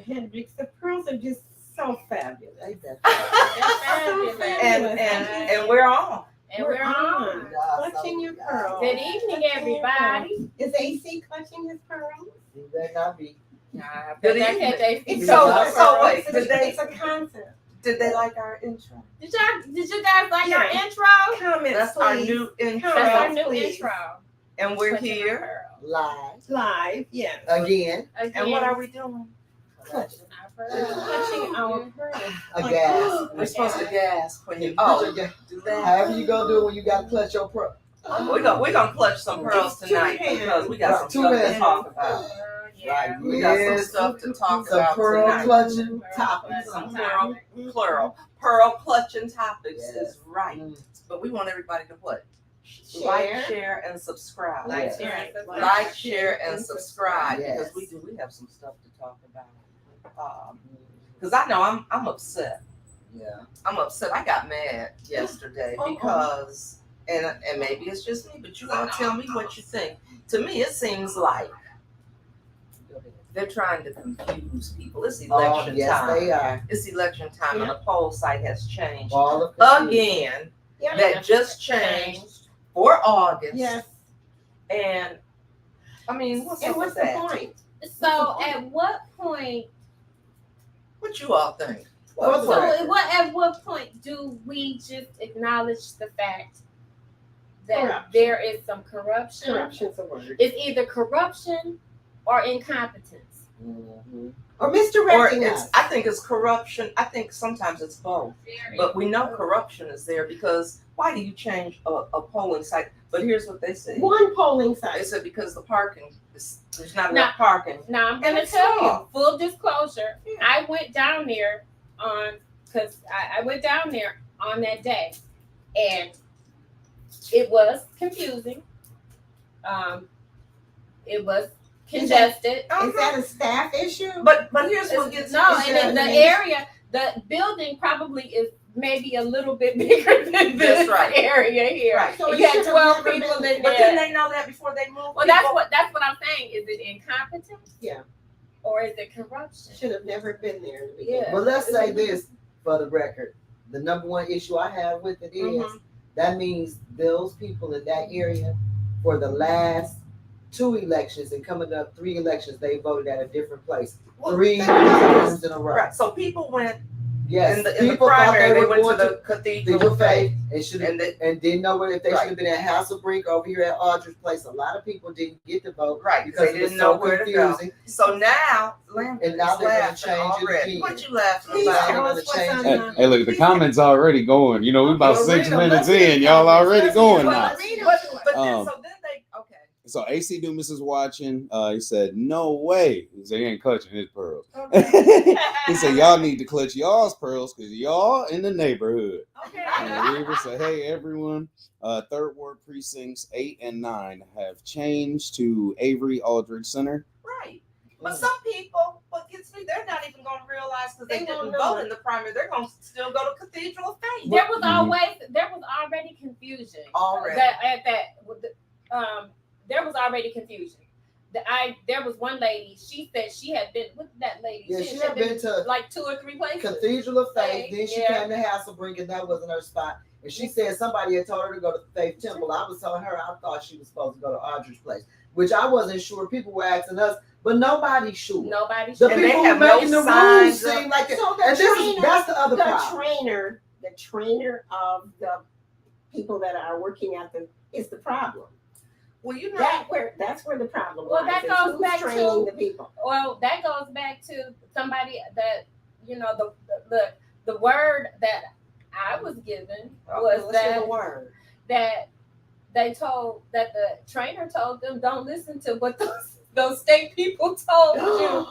Hendricks. The pearls are just so fabulous. And we're on. And we're on. Clutching your pearls. Good evening, everybody. Is AC clutching his pearls? He better not be. Good evening. It's So wait, it's a concept. did they like our intro? Did you guys like our intro? Comments, That's please. our new intro. That's our new Please. intro. And we're here. Live, yes. Again. And what are we doing? Clutching Clutching our pearls. A gas. We're supposed to gasp when you do that. However you gonna do it when you got to clutch your pearl. We're gonna clutch some pearls tonight because we got some stuff to talk about. Yeah. We got some stuff to talk Some about pearl tonight. clutching topics. Some pearl clutching topics Yes. is right. But we want everybody to what? Share. Like, share, and subscribe. Like, Like, share, and subscribe Yes. because we have some stuff to talk about. Because I know I'm upset. Yeah. I'm upset. I got mad yesterday because, and maybe it's just me, but you gotta tell me what you think. To me, it seems like they're trying to confuse people. It's election Yes, time. they are. It's election time, and the poll site has changed All of confusion. again. Yeah. That just changed for August. Yes. And I mean, what's And up what's with the that? point? So at what point? What you all think? What's So that? at what point do we just acknowledge the fact that Corruption. there is some corruption? Corruption's a word. It's either corruption or incompetence. Mhm. Or Or misdirecting it's, us. I think it's corruption. I think sometimes it's both. But we know corruption is there because why do you change a polling site? But here's what they say. One polling They site. said because the parking, there's not Now- enough parking. Now I'm And gonna it's tell all. you, full disclosure, Yeah. I went down there because I went down there on that day, and it was confusing. It was congested. Is that a staff issue? But here's what gets No, Is and that in the amazing? area, the building probably is maybe a little bit bigger than this That's right. area here. Right. So it You had should have 12 never people been- in But didn't there. they know that before they moved? Well, that's what I'm saying. Is it incompetence? Yeah. Or is it corruption? Should have never been there in the beginning. Yeah. But let's say this for the record. The number one issue I have with it is that means those people in that area for the last 2 elections and coming up 3 elections, they voted at a different place. Well, 3 they- times in a row. Right. So people went Yes. in the People thought primary. They were went to going the Cathedral Cathedral of Faith Faith. and should And and didn't know where if they Right. should have been at Hasselbrink over here at Audrey's place. A lot of people didn't get to vote Right, because they it was didn't know so where to go. confusing. So now, And now they're gonna change it already. again. What you laughing Please about? tell us Gonna what's change on it. the- Hey, look, the comments already going. You know, we about Okay, 6 read 'em. minutes Let's read in. the Y'all comments. already Let's going read 'em. now. But then, so then they okay. So AC Dumas is watching. He said, "No way." He said he ain't clutching his pearls. He said, "Y'all need to clutch y'all's pearls because y'all in the neighborhood." Okay. And Reaver said, "Hey everyone, Third Ward precincts 8 and 9 have changed to Avery Aldridge Center." Right. But some people, what gets me, they're not even going to realize because they They won't didn't know vote in the primary. They're going to still go to Cathedral of Faith. There was already confusion. Already. There was already confusion. There was one lady. She said she had been with that lady. Yeah, she had been to like 2 or 3 places. Cathedral of Faith, then she Yeah. came to Hasselbrink, and that wasn't her spot. And she said somebody had told her to go to Faith Temple. I was telling her I thought she was supposed to go to Audrey's place, which I wasn't sure. People were asking us, but nobody's sure. Nobody. The And they people have who no making the rules signs up. seem like it. So And that's the other problem. the trainer of the people that are working at is the problem. Well, you know, That's where the problem Well, lies. that is goes who's back training to- the people. Well, that goes back to somebody that the word that I was given was What's the that word? they told that the trainer told them don't listen to what those state people told you.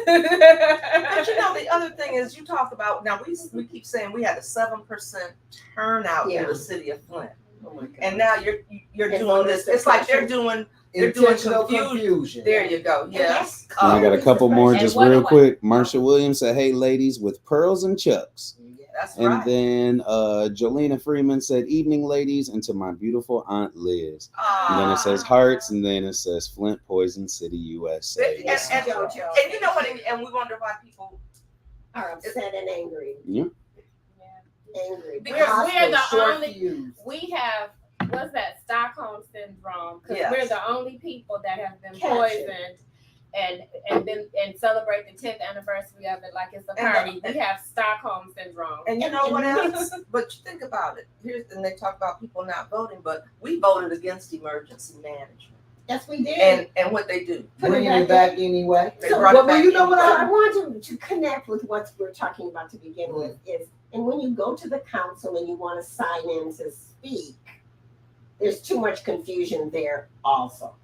but you know, the other thing is you talk about now we keep saying we had a 7% turnout Yeah. in the city of Flint. Oh my God. And now you're And doing this. It's like they're doing Intentional confusion. There you go. Yes. And I got a couple more And just what real do I- quick. Marsha Williams said, "Hey ladies with pearls and chucks." That's And right. then Jolena Freeman said, "Evening, ladies," and to my beautiful Aunt Liz. And then it says hearts, and then it says Flint, Poison City, USA. And, Yes. and, JoJo. and you know what? And we wonder why people. Are upset and angry. Yeah. Angry. We're the Short only. fuse. We have what's that Stockholm syndrome? Because Yes. we're the only people that have been Catch it. poisoned and celebrate the 10th anniversary of it like it's a And party. We have Stockholm syndrome. And you know what else? But you think about it. And they talk about people not voting, but we voted against emergency management. Yes, we did. And what they do. Bringing it back anyway. They So, brought well, it back you know what So anyway. I want to connect with what we're talking about to begin with is, and when you go to the council and you want to sign in to speak, there's too much confusion there also.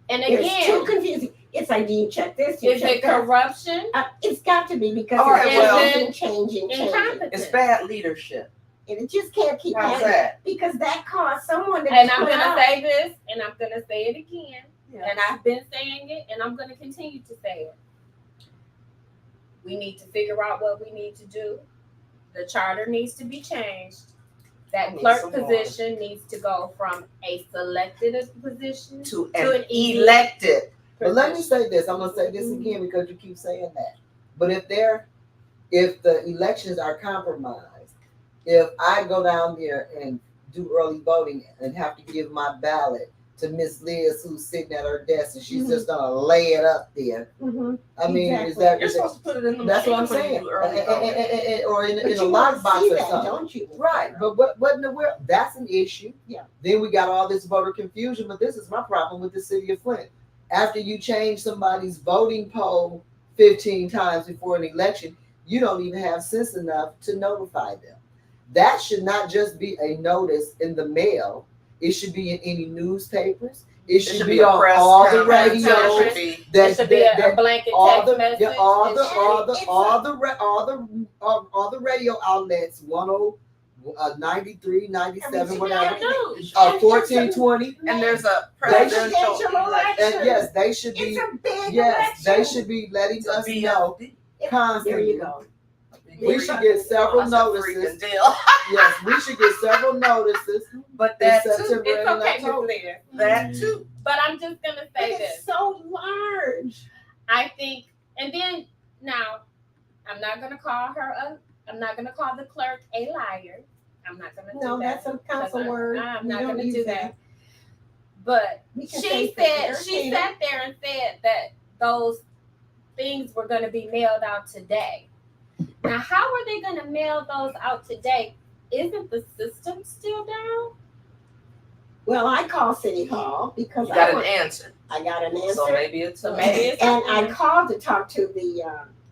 And It's too again, confusing. It's like, do you check this? You is check it that? corruption? It's got to be because All right, it's well- changing. Incompetence. It's bad leadership. And it just can't keep How's happening that? because that caused someone to And I'm put gonna out. say this, and I'm gonna say it again, Yeah. and I've been saying it, and I'm gonna continue to say it. We need to figure out what we need to do. The charter needs to be changed. I That need clerk some more. position needs to go from a selected position To an an elected. But let me position. say this. I'm gonna say this again because you keep saying that. But if the elections are compromised, if I go down there and do early voting and have to give my ballot to Miss Liz who's sitting at her desk and she's just gonna lay it up there. Mhm. I mean, Exactly. is that You're supposed to put it in the that's what I'm machine when you saying? do early voting. Or in But a you want to lockbox see or that, something. don't you? Right, but what in the world? That's an issue. Yeah. Then we got all this voter confusion, but this is my problem with the city of Flint. After you change somebody's voting poll 15 times before an election, you don't even have sense enough to notify them. That should not just be a notice in the mail. It should be in any newspapers. It should be a on press all the conference. radio. It should be- It should be a blanket all text the message. yeah, all It the should- all the radio outlets 93, 97, whatever. news. 1420. And there's a Presidential presidential election. And yes, they should be. It's a big Yes, they election. should be letting It's a us know BFD. There constantly. you go. We should get several That's a freaking notices. deal. Yes, we should get several notices. But in that too. September It's and okay, Miss October. Liz. That too. But I'm just gonna But say it's this. so large. I think, and then now, I'm not gonna call the clerk a liar. I'm not gonna do No, that. that's a council word. I'm We not don't gonna use do that. But We can she say said that. she sat there and said that those things were gonna be mailed out today. Now, how are they gonna mail those out today? Isn't the system still down? Well, I call City Hall because You got I an answer. got an answer. So maybe it's So maybe it's And I something. called to talk to the,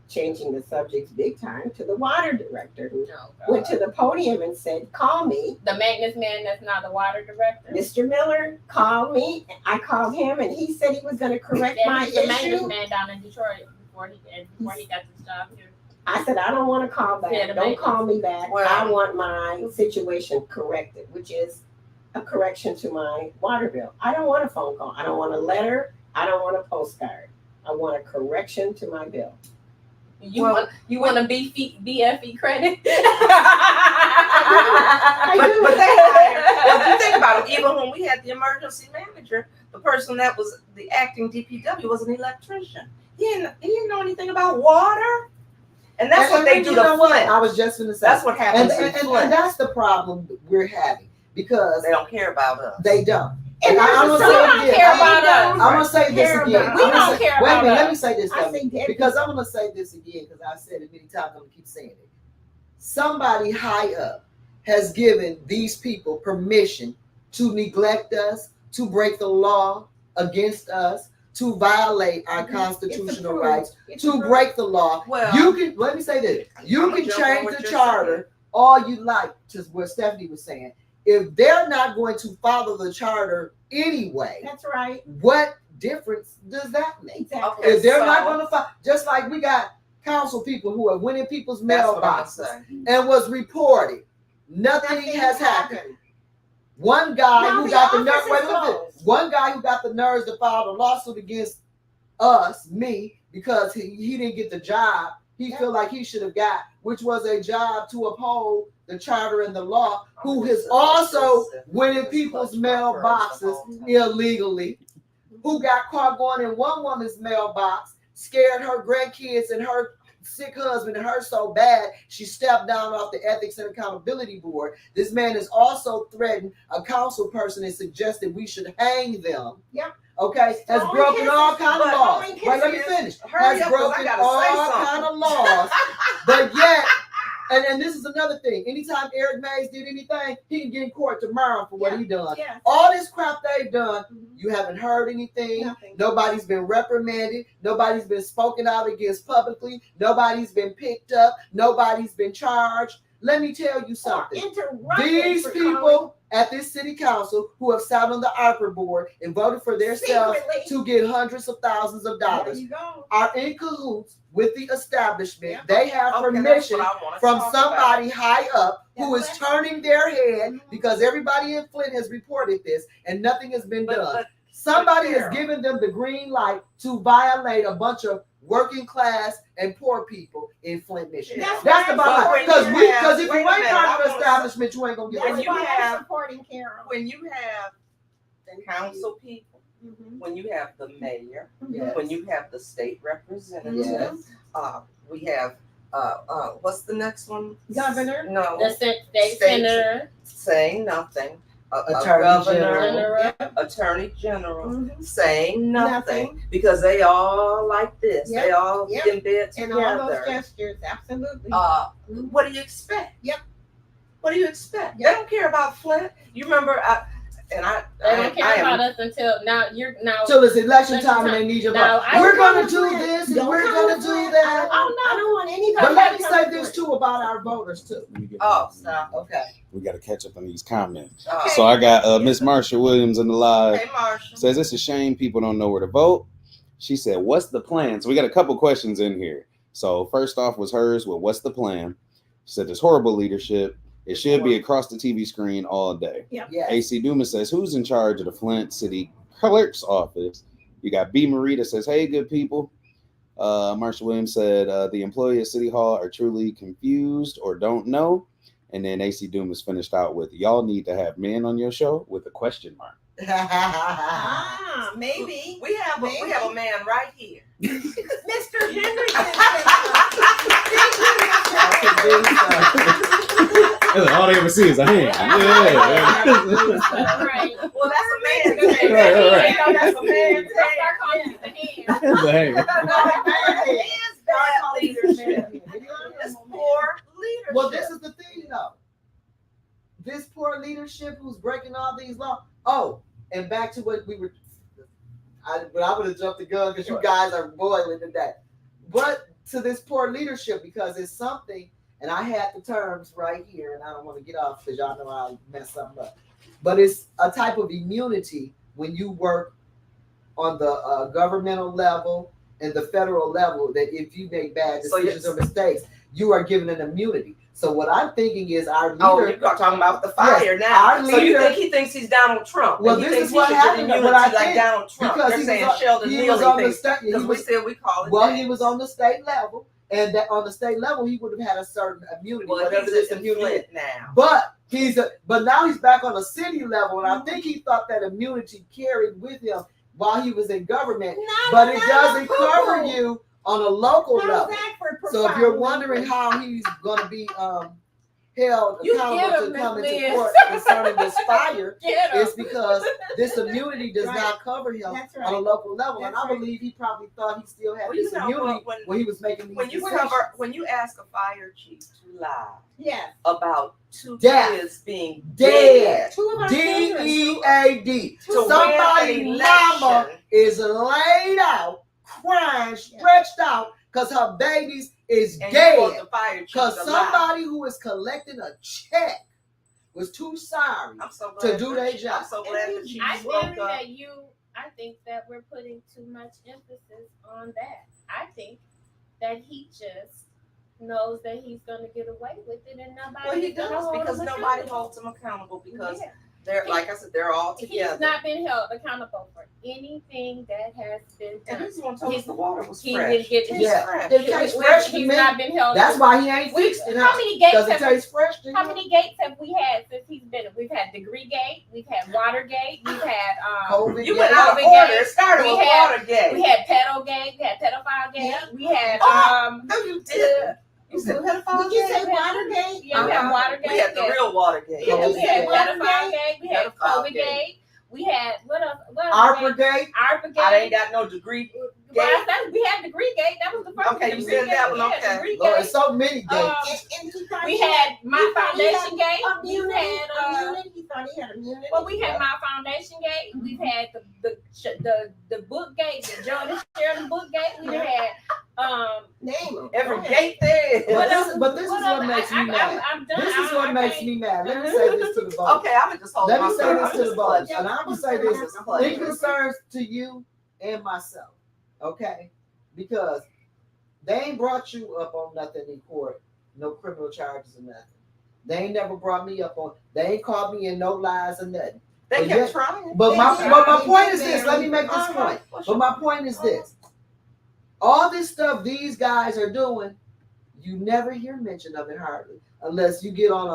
changing the subjects big time, to the water director who No, went to the podium and said, call me. the maintenance man that's not the water director. Mr. Miller called me. I called him and he said he was going to correct Yeah, my he's the maintenance issue. man down in Detroit before he got this job here. I said, I don't want to call back. Yeah, the Don't call me back. Well- I want my situation corrected, which is a correction to my water bill. I don't want a phone call. I don't want a letter. I don't want a postcard. I want a correction to my bill. You Well- want a BFE credit? But they hired, well, if you think about it, even when we had the emergency manager, the person that was the acting DPW was an electrician. He didn't know anything about water. And that's what they do you to know what? Flint. I was just going to say. That's what happens and, in and, and Flint. that's the problem we're having because They don't care about us. they don't. And I'm there's gonna a say song it again. care about us. I'm gonna say this Care again. about- We I'm gonna don't say- care wait a about minute, us. let me say this, I Stephanie, say Debbie. because I'm gonna say this again because I've said it many times. I'm gonna keep saying it. Somebody high up has given these people permission to neglect us, to break the law against us, to violate our It's constitutional approved. rights, It's to approved. break the law. Well, You can let me say this. You I'ma can jump on change what the you're charter all you like, to what Stephanie was saying. If they're not going to follow the charter anyway, That's right. what difference does that make? Exactly. Okay. If they're not So- going to follow, just like we got council people who are winning people's that's what I'm mailboxes saying. and was reported, nothing has happened. One guy Now who the got the office nerve, is wait a minute. closed. One guy who got the nerves to file a lawsuit against me, because he didn't get the job he feel like he should have got, which was a job to uphold the charter and the law, who has also went in people's mailboxes illegally, who got caught going in one woman's mailbox, scared her grandkids and her sick husband and her so bad she stepped down off the Ethics and Accountability Board. This man has also threatened a council person and suggested we should hang them. Yep. Okay, has broken all kind of laws. Wait, let me finish. Has broken all kind of laws, but yet, and this is another thing. Anytime Eric Mays did anything, he can get in court tomorrow for what he done. Yeah. All this crap they've done, you haven't heard anything. Nothing. Nobody's been reprimanded. Nobody's been spoken out against publicly. Nobody's been picked up. Nobody's been charged. Let me tell you something. These people at this city council who have sat on the ARPA board and voted for themselves to get hundreds of thousands of dollars are in cahoots with the establishment. Yeah. They have permission from somebody high up who is That's turning their head because everybody in Flint has reported this and nothing has been done. Somebody has given them the green light to violate a bunch of working class and poor people in Flint, Michigan. That's the bottom line. Because if you ain't part of the establishment, you ain't gonna get When it. you have supporting Carol. when you have council people, when you have the mayor, when you have the state representative, we have what's the next one? Governor. No, The state senator, saying nothing. Attorney Governor, general. Attorney General Mhm. saying nothing Nothing. because they all like this. Yep. They all Yep. in bed And all those together. gestures, absolutely. What do you expect? Yep. What do you expect? Yep. They don't care about Flint. You remember, they don't care about us until now. Till it's election time and they need your Now, vote. I We're don't gonna do want this and Don't we're come gonna with do Flint. that. I don't want anybody. But let me to say come this with too about our voters too. Let me get stop. Okay. We got to catch up on these comments. Okay. So I got Miss Marsha Williams in the live. Hey, Marsha. Says it's a shame people don't know where to vote. She said, "What's the plan?" So we got a couple questions in here. So first off was hers. Well, what's the plan? She said there's horrible leadership. It should be across the TV screen all day. Yes. AC Dumas says, who's in charge of the Flint City Clerk's office? You got B. Marie that says, hey, good people. Marsha Williams said, the employees at City Hall are truly confused or don't know. And then AC Dumas finished out with, y'all need to have men on your show with a question mark. Maybe. We have a man right here. Mr. Henry. All they ever see is a hand. Right. Well, that's a man. Right. That's a man. Start calling you the hand. It's a hand. It's bad leadership. It's poor leadership. Well, this is the thing though. This poor leadership who's breaking all these laws. Oh, and back to what we were. I would have jumped the gun because you guys are boiling today. But to this poor leadership, because it's something, and I had the terms right here, and I don't want to get off because y'all know I'll mess something up. But it's a type of immunity when you work on the governmental level and the federal level, that if you make bad decisions or mistakes, you are given an immunity. So what I'm thinking is our leader. Oh, you're talking about the fire now. Our So you leader- think he thinks he's Donald Trump? Well, and he this thinks is what he should get happened, immunity but I like think Donald Trump. because They're he saying was on- Sheldon he was Neely on the thinks, state- he because we was- said we call it Well, that. he was on the state level, and that on the state level, he would have had a certain immunity, Well, whatever he's this in immunity is. Flint now. But now he's back on a city level, and I think he thought that immunity carried with him while he was in government. But it doesn't cover you on a local level. So if you're wondering how he's going to be held You accountable get to him, come Miss into Liz. court concerning this fire, Get him. it's because this immunity does Right. not cover him That's on a right. local level. That's and I right. believe he probably thought he still had Well, this you know, immunity when- when he was making these When you decisions. when you ask a fire chief to lie Yes. about two Death. kids being Dead. Two of our children. DEAD. to Somebody win an mama election, is laid out, crying, stretched out, because her babies is and you want dead. the fire chief Because to lie. somebody who is collecting a check was too sorry. I'm so to glad do the their chief- job. I'm so glad the chief I spoke think up. that we're putting too much emphasis on that. I think that he just knows that he's going to get away with it, and nobody. Well, he does because nobody holds him accountable because Yeah. They're like I said, they're all He's together. not been held accountable for anything that has been And done. he's gonna tell us the water was He fresh. didn't get It's Yeah. fresh. It tastes fresh to He's me. not been held. That's why he ain't fixed it. How many gates Because it have tastes fresh to How you. many gates have we had since he's been? We've had Degree Gate, we've had Watergate, we've had COVID. You yeah. went out of Watergate. order. It started We with had- Watergate. we had Pedo Gate, we had Pedophile Gate, Yeah. we had No, you did. You said pedophile Did you gate? say Watergate? yeah, we had Watergate, We had the real Watergate. yeah, we had Yeah. Pedophile Gate, we had Pedophile COVID Gate. Gate, we had what else? Arbor Gate. Arbor I ain't Gate. got no degree. Well, I said we had Degree Gate. That was the first. Okay, you Degree said that Gate. one, Yeah, okay. Degree Lord, Gate. there's so many gates. And he thought We he had My he thought he had Foundation Gate. We immunity. had Immunity. He thought he had immunity. well, we had My Foundation Gate. We've had the book gate, the Jordan Sheridan book gate. We had Name him. Every Go ahead. gate there. But this is what what else? makes me mad. I'm done. This is what I makes can't- me mad. Let me say this to the voters. Okay, I'm gonna just hold Let me my say tongue. this I'm to the just voters, pledging. and I'm gonna say this Just in pledging. concerns to you and myself, okay? Because they ain't brought you up on nothing in court, no criminal charges or nothing. They ain't never brought me up on. They ain't caught me in no lies or nothing. They But kept yet- trying. But They my did. but my They point did is this. very Let me make this point. But my point is this. All this stuff these guys are doing, you never hear mention of it hardly, unless you get on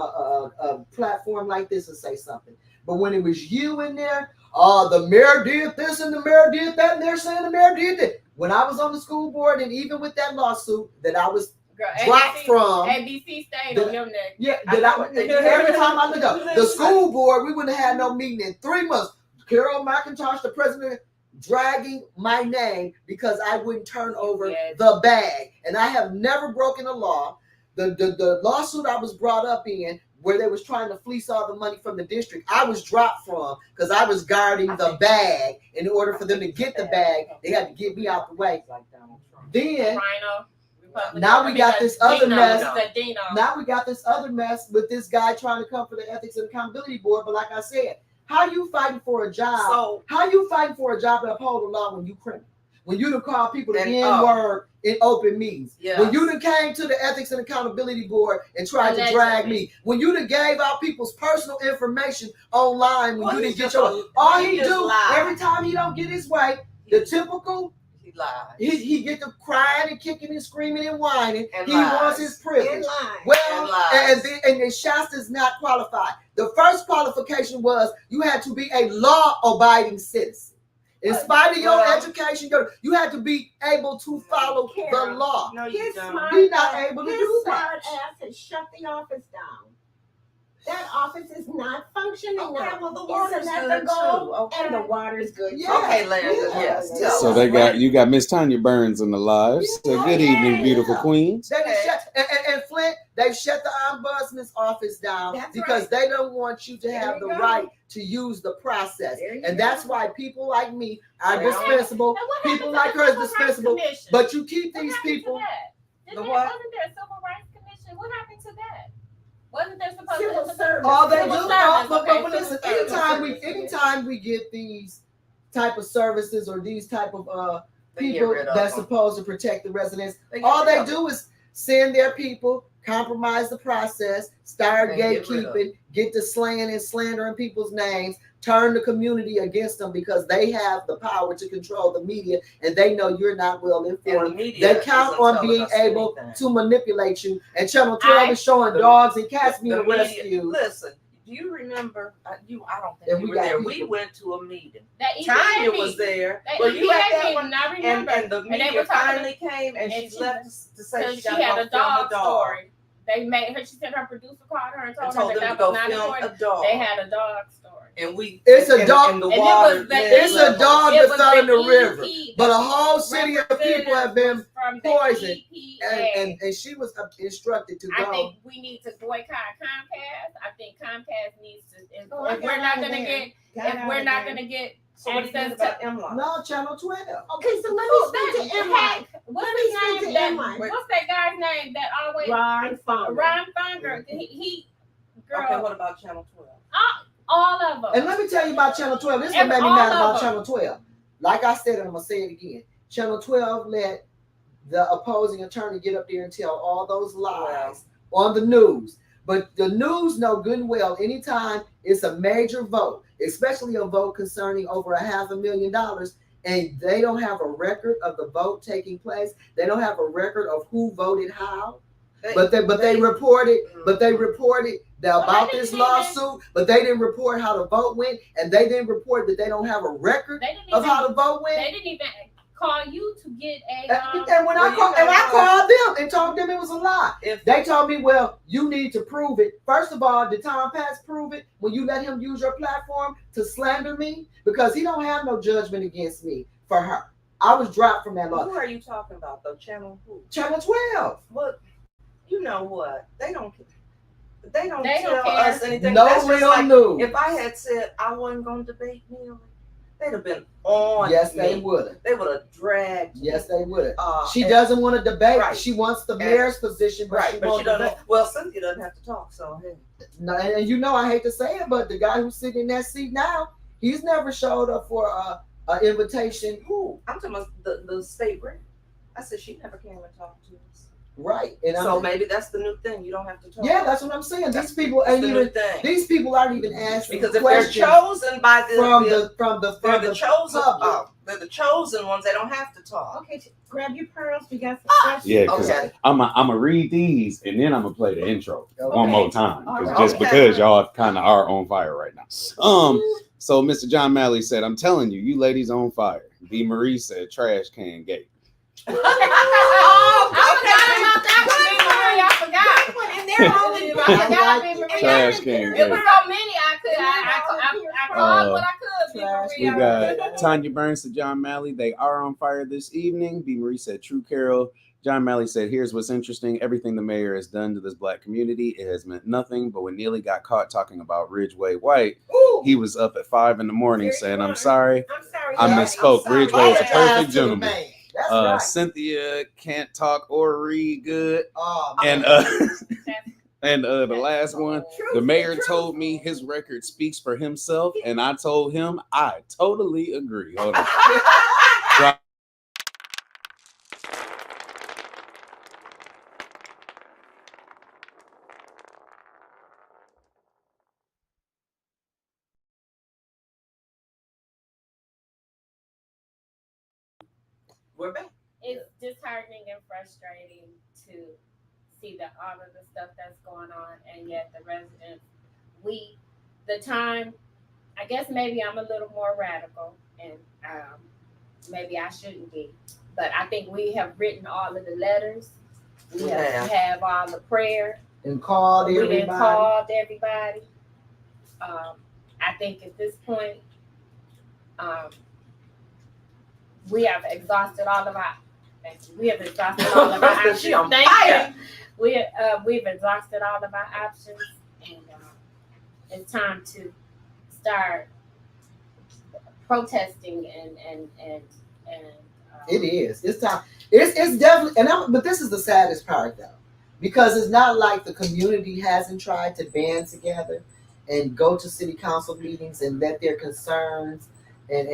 a platform like this and say something. But when it was you in there, the mayor did this and the mayor did that, and they're saying the mayor did that. When I was on the school board, and even with that lawsuit that I was Girl, dropped from, ABC stayed on them neck. yeah, I that know I, what they do. every time I look up the Listen. school board, we wouldn't have had no meeting in 3 months. Carol McIntosh, the president, dragging my name because I wouldn't turn over Yes. the bag, and I have never broken a law. The lawsuit I was brought up in, where they was trying to fleece all the money from the district, I was dropped from because I was guarding the bag. In order for them to get the bag, they had to get me out the way. Then Rhino. Republican. Now we got this other Dino, mess. the Dino. now we got this other mess with this guy trying to come for the Ethics and Accountability Board. But like I said, how you fighting for a job? So How you fighting for a job to uphold the law when you criminal? When you done call people the And, N-word in open meetings? yes. When you done came to the Ethics and Accountability Board and tried to drag me? When you done gave out people's personal information online when Well, you didn't he's get just your... a- All he he just do, lied. every time he don't get his way, the typical, he lied. he get to crying and kicking and screaming and whining. And He lies. wants his privilege. In line. Well, And lies. and then Shasta's not qualified. The first qualification was you had to be a law-abiding citizen. In spite of your Well- education, you had to be able to follow the Carol. law. No, you His don't. smart, He's not able to his do that. smart ass has shut the office down. That office is not functioning Okay, now. well, the Isn't water's that good the goal? too, okay. And the water's good. Yeah. Okay, Landon, Yeah. yes. Yeah. tell So us. they got you got Miss Tanya Burns in the live. So good evening, beautiful Yeah. queens. They done Okay. shut, and Flint, they've shut the ombudsman's office down That's because right. they don't want you to There have you the go. right to use the process. There you And go. that's why people like me are Well, dispensable. And what People happened like to her the is Civil Rights dispensable. Commission? But you keep What these happened to people. that? The Wasn't what? there a Civil Rights Commission? What happened to that? Wasn't there supposed Civil to service. All they do, Civil service, but okay, listen, civil service. anytime we get these type of services or these type of They get people rid of that's them. supposed to protect the residents, They get all rid they of them. do is send their people, compromise the process, start And get rid of gatekeeping, get to slaying and slandering people's names, turn the community against them because they have the power to control the media and they know you're not well And the informed. media They count isn't on telling being us able anything. to manipulate you. And Channel 12 is showing the- dogs and cats The being media- rescued. Listen, do you remember? I don't think And you we were got there. people. We went to a meeting. that Tanya EPA was there. That Were you at EPA that meeting, one? I remember. And the they media were talking- finally came and she left to say Because she she got had to a go film dog a dog. story. They made her. She said her producer called her and And told told her them to that go that was not film important. a dog. They had a dog story. And we It's a and- dog- and the and it water was that- It's a level. dog It that was fell in the the river. EP, But a the whole city of people have been representative from the poisoned. EPA. And she was instructed to I go. think we need to boycott Comcast. I think Comcast needs to. If Oh, I we're got not out of gonna there. get, Got if out we're of not there. gonna get So what do you think access about M-Line? No, Channel 12. Okay, so let Who, me speak to that Emma. hack. What's Let me his speak name? to That, Emma. what's that guy's name that always Ron Farmer. Ron Funger? He girl, Okay, what about Channel 12? all of them. And let me tell you about Channel 12. This is what Every- made me all mad of about them. Channel 12. Like I said, and I'm going to say it again. Channel 12 let the opposing attorney get up there and tell all those lies on the news. But the news know good and well, anytime it's a major vote, especially a vote concerning over $500,000, and they don't have a record of the vote taking place, they don't have a record of who voted how. But they reported about this lawsuit, but they didn't report how the vote went, and they didn't report that they don't have a record of how the vote went. They didn't even call you to get a. And when I called them and told them it was a lie, they told me, well, you need to prove it. First of all, did Tom Patz prove it when you let him use your platform to slander me? Because he don't have no judgment against me for her. I was dropped from that law. Who are you talking about though? Channel who? Channel 12. Well, you know what? They don't tell care. us anything. No That's just real like news. if I had said I wasn't going to debate Neil, they'd have been on. Yes, me. they would have. They would have dragged. Yes, they would have. She and- doesn't want to debate. Right. She wants the mayor's position, but she but won't she doesn't. debate. Well, Cynthia doesn't have to talk, so hey. No, and you know I hate to say it, but the guy who's sitting in that seat now, he's never showed up for a invitation. Who? I'm talking about the state rep. I said she never came and talked to us. Right. And So maybe that's the new thing. You don't have to talk. yeah, that's what I'm saying. That's These people ain't the even. new thing. These people aren't even asking Because if questions they're chosen by from the chosen. public. They're the chosen ones. They don't have to talk. Okay, grab your pearls. We got some questions. Yeah, because Okay. I'm gonna read these and then I'm gonna play the intro one Okay. more time, All right. just Okay. because y'all kind of are on fire right now. So Mr. John Malley said, "I'm telling you, you ladies on fire." B. Marie said, "Trash can gate." I forgot. In there, only Trash can It gate. was so many I called what I could. Trash We got Tanya Burns to John Malley. They are on fire this evening. B. Marie said, "True Carol." John Malley said, "Here's what's interesting. Everything the mayor has done to this black community, it has meant nothing. But when Neely got caught talking about Ridgeway White, he was up at 5 a.m. saying, 'I'm sorry, I'm sorry. I Daddy. misspoke. I'm sorry. Ridgeway is a Apologize perfect to the gentleman." man. That's right. Cynthia can't talk or read good. Oh, And man. the last one, the mayor told me his record speaks for himself, and I told him I totally agree. Hold on. We're back. It's disheartening and frustrating to see that all of the stuff that's going on, and yet the residents, I guess maybe I'm a little more radical, and maybe I shouldn't be, but I think we have written all of the letters, we have all the prayer, And called we everybody. done called everybody. I think at this point, we have exhausted all of our. We have exhausted all of our options. She on Thank fire. you. We've exhausted all of our options, and it's time to start protesting and It is. It's time. It's definitely. But this is the saddest part, though, because it's not like the community hasn't tried to band together and go to city council meetings and let their concerns and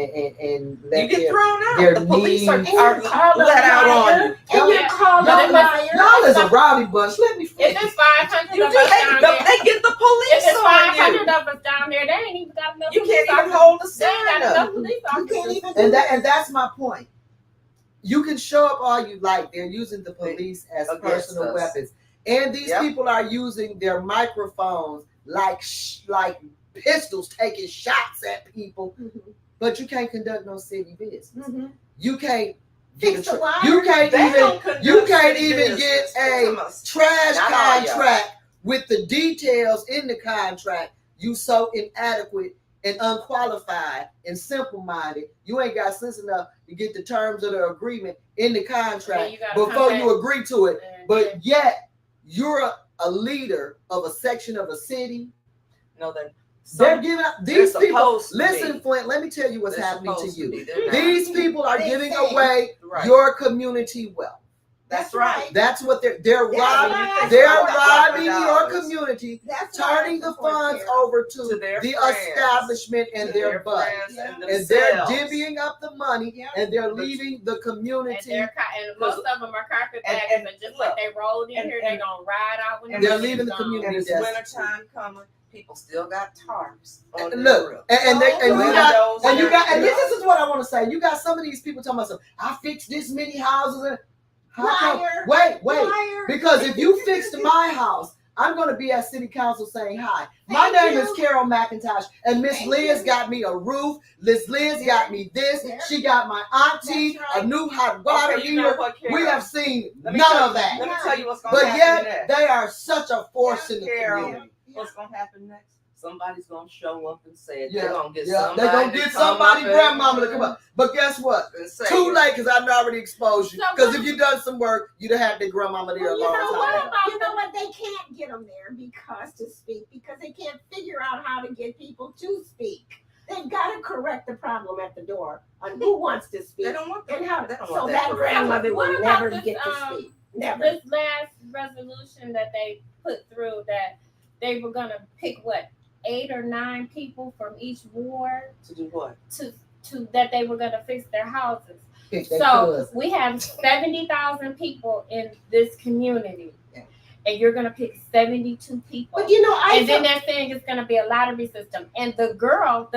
let You get thrown out. their The police are needs- let out on you. And you call them liars. Y'all is a rowdy bunch. Let me If finish. it's 500 You of do. us down there, They get the if police it's on 500 you. of us down there, they ain't even got enough. You can't police even officers. hold the They ain't sign got enough up. police You can't officers. even And that's my point. You can show up all you like. They're using the police as Against personal us. weapons, and these Yep. people are using their microphones like pistols, taking shots at people. But you can't conduct no city business. You can't get Fix a the tra- water. you can't They even don't conduct you can't city even business. get a trash Not all y'all. contract with the details in the contract. You so inadequate and unqualified and simple-minded. You ain't got sense enough to get the terms of the agreement in the contract you gotta before come you agree to it. And But yet you're a leader of a section of a city. No, then They're giving up these they're people. supposed to Listen, be. Flint, let me tell you what's They're happening to supposed you. be. They're not. These people are They giving say. away Right. your community wealth. That's right. That's what they're That's robbing. why I They're support robbing your $100. community, That's why I turning the support funds Carol. over To to their the friends. establishment and their butt. friends and And they're themselves. divvying up the money, Yeah. and they're leaving the And community. and most of them are carpetbaggers, and and just like they rolled in and- here, they gonna ride out when and they're the leaving the gone. community. And it's Destitute. wintertime coming. People still got tarps on And their look, roof. and they and you Windows got and you got and everything. this is what I want to say. You got some of these people talking about, I fixed this many houses and how come? Liar. Wait, Liar. because if you fixed my house, I'm going to be at City Council saying hi. My Thank name you. is Carol McIntosh, and Miss Thank Liz you. got me a roof. Liz got me this. There. She got my auntie That's right. a new hot water Okay, you know heater. what, Carol? We have seen Let me none tell of you- that. Let me tell you what's going to But happen yet next. they are such a force in the Carol. community. What's going to happen next? Somebody's going to show up and say it. Yeah, They're going to get Yeah, somebody they're gonna to get come somebody, up and- grandmama, to come up. But guess what? and say Too it. late, because I've already exposed you. So Because what- if you done some work, you'd have had the grandmama there a Well, you long know time what? ago. You know what? They can't get them there because they can't figure out how to get people to speak. They've got to correct the problem at the door on who wants to speak They don't want that. and how. They don't So want that correct. grandmother What will about never this, get to speak. Never. This last resolution that they put through, that they were gonna pick 8 or 9 people from each ward To do what? to that they were gonna fix their houses. Pick their So cousin. we have 70,000 people in this community, Yeah. and you're gonna pick 72 people. But you know, And then they're saying it's gonna be a lottery system. And the girl,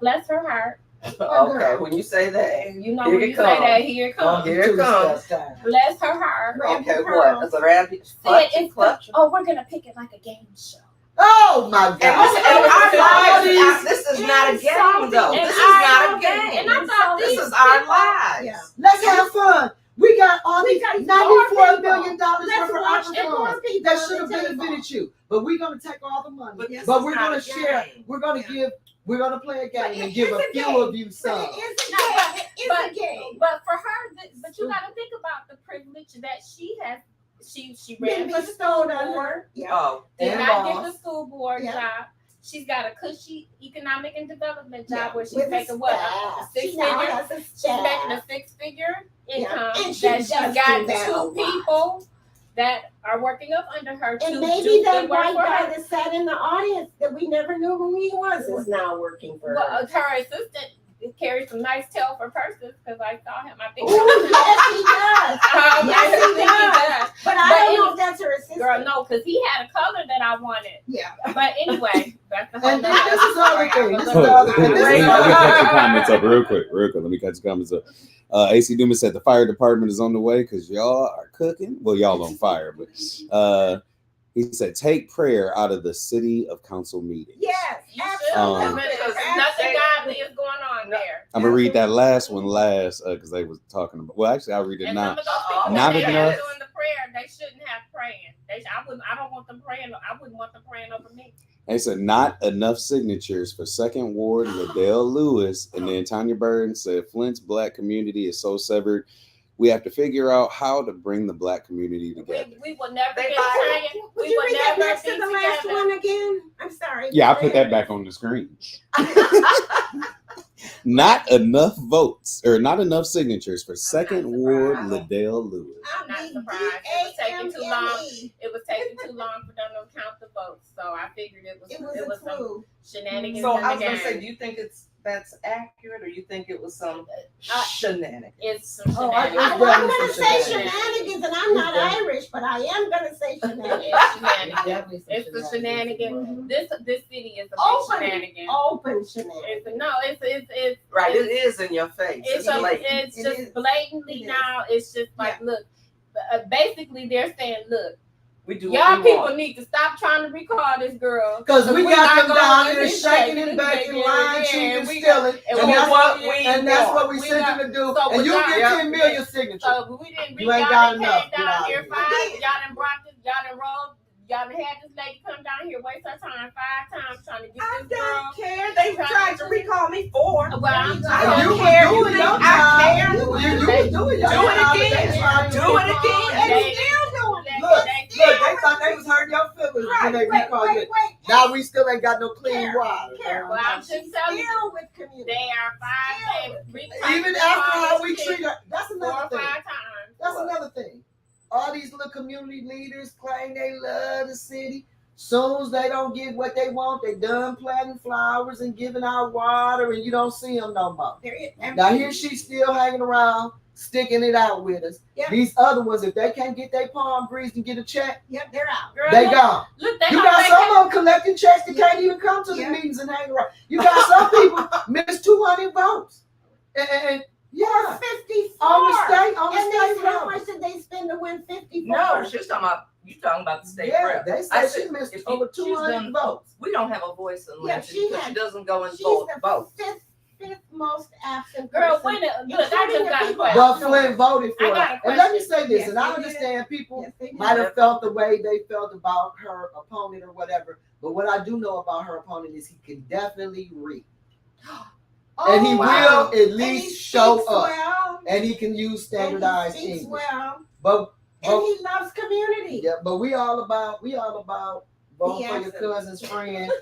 bless her heart, Okay, when you say that, and you know Here when it you say comes. that, here it comes. Here it comes. Bless her heart. Okay, what? It's a rabbit Said clutch and it's clutch. we're gonna pick it like a game show. Oh my And God. listen, and our Insulting. lives, this is not a game, though. And This is not a I- game. And I thought This these is our people- lives. Yeah. Let's have fun. We got all We these got $94 more million Let's worth of watch opera the more funds people that on should have the table. benefited you. But we're gonna take all the money. But this But is we're not gonna a share. game. We're gonna Yeah. we're gonna play a But game and it give is a a few game. of you some. But it's a No, game. It's but- a game. But for her, but you got to think about the privilege that she has. She ran Been for the school bestowed on board, her. Yeah. Oh, did And not get boss. the school board Yeah. job. She's got a cushy economic and development job Yeah. where she's With a making what, staff. six She now figures. has a She's making staff. a 6-figure Yeah. income. And she That does she's do got that a 2 lot. people that are working up under her to And maybe do that good work white for guy her. that sat in the audience that we never knew who he was is now working for Well, her. her assistant carries some nice Telford purses because I saw him. I think. Oh, yes, he does. I Yes, think he he does. does. But I But don't know any- if that's her assistant. Girl, no, because he had a color that I wanted. Yeah. But anyway, that's the whole And nother this is the other thing. This is the Hold other on. thing. Let me This is the catch other the comments up real quick. Let me catch the comments up. AC Dumas said the fire department is on the way because y'all are cooking. Well, y'all on fire, but he said take prayer out of the city of council meetings. Yes, You absolutely. should, because nothing godly is going on there. I'm gonna read that last one last because they was talking about. Well, actually, I'll read it And now. some of those people Not that they enough. have doing the prayer, they shouldn't have praying. I don't want them praying. I wouldn't want them praying over me. They said not enough signatures for Second Ward Liddell Lewis, and then Tanya Burton said Flint's black community is so severed. We have to figure out how to bring the black community together. We will never They get buy praying. Would We you will read that never next be to the last together. one again? I'm sorry. Yeah, I'll put that back on the screen. Not enough votes or not enough signatures for Second Ward surprised. Liddell Lewis. I'm not surprised. It was taking too long. It was taking too long for them to count the votes, so I figured it was It was a some clue. shenanigans so in I the was gonna game. say, do you think that's accurate, or you think it was some Uh, shenanigans? It's some Oh, I- shenanigans. Well, I'm definitely going to some say shenanigans. shenanigans, and I'm not It's Irish, but I am going to say shenanigans. It's shenanigans. Definitely some It's the shenanigans. This city is a big Open, shenanigan. open shenanigans. It's Right, it is in your face. it's blatant. it's It just is. blatantly It is. now. It's just like look. Basically, they're saying, look, We do y'all what we people want. need to stop trying to recall this girl. Because we we're got not them gonna down let here this shaking shake and baking, this lying, again. cheating, We stealing. and And we that's want- what and that's what we we sent got- you to do. so And we you got- get yeah. 10 million signatures. So we didn't You read. ain't Y'all got done enough. came Get down out here of here. 5. Y'all done brought this. Y'all done rolled. Y'all done had this lady come down here, waste her time 5 times trying to get I this girl. don't care. They tried to recall me 4. Well, I'm I And don't you care. was You doing think your I job. care? You was doing your Do it job. again. They tried to Do it recall again. you. And They- still doing it. Look, they- they thought they was hurting your feelings when they Wait, recalled you. wait. Now we still ain't got no clean Carol, water. Carol, Well, I'm just telling you, Still with community. they are 5 days. Even after how we treat her, that's 4 another or 5 thing. times. That's another thing. All these little community leaders claim they love the city. Soon as they don't get what they want, they done planting flowers and giving out water, and you don't see them no more. Now here she's still hanging around, sticking it out with us. Yep. These other ones, if they can't get their palm greased and get a check, Yep, they're out. Girl, they look, gone. Look, they You on got vacation. some of them collecting checks that can't even come to the Yeah. meetings and hang around. You got some people miss 200 votes. And yeah, 54. on the state And level. how much did they spend to win 54? No, she's talking about the state Yeah, rep. they I said she said, missed if over she's 200 done- votes. We don't have a voice in Yeah, Lansing she because had- she doesn't go and She's vote. the fifth most absent Girl, person. wait a look, I Including just the got a people- question. But Flint voted for I got her. a And let me question. say this, Yes, and I they did. understand people Yes, they did. might have felt the way they felt about her opponent or whatever. But what I do know about her opponent is he can definitely read. And he wow. will at And he least show speaks up. well, And he can use standardized and he speaks English. well, But and he loves community. yeah, but we all about vote He for your absent. cousin's friend.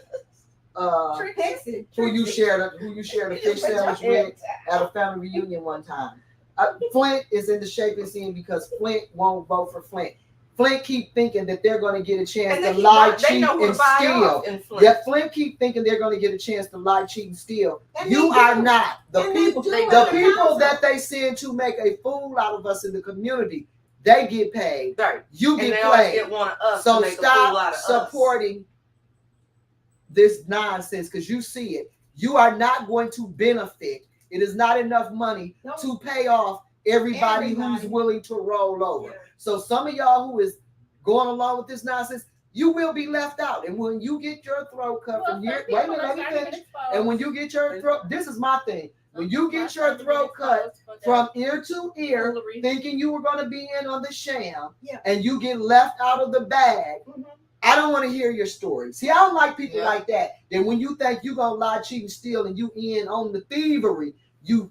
Trixie. Who you shared a fish sandwich with at a family reunion one time. Flint is in the shaping scene because Flint won't vote for Flint. Flint keep thinking that they're going to get a chance And to they lie, they cheat, know who to and buy steal. off in Flint. Yeah, Flint keep thinking they're going to get a chance to lie, cheat, and steal. And You they are do. not. The And they people, do the in the people council. that they send to make a fool out of us in the community, they get paid. Right. You And get they always paid. get one of us So to make a fool out stop of us. supporting this nonsense because you see it. You are not going to benefit. It is not enough money No. to pay off everybody who's Everybody. willing to roll over. Yeah. So some of y'all who is going along with this nonsense, you will be left out. And when you get your throat cut Well, from here, some wait a people minute, let are me starting to finish. get exposed. And when you get your throat, this is my thing. When you get Some your people throat are cut exposed for from their ear to ear, foolery. thinking you were going to be in on the sham, Yeah. and you get left out of the bag, Mhm. I don't want to hear your story. See, I don't like people Yeah. like that. Then when you think you gonna lie, cheat, and steal, and you in on the thievery, you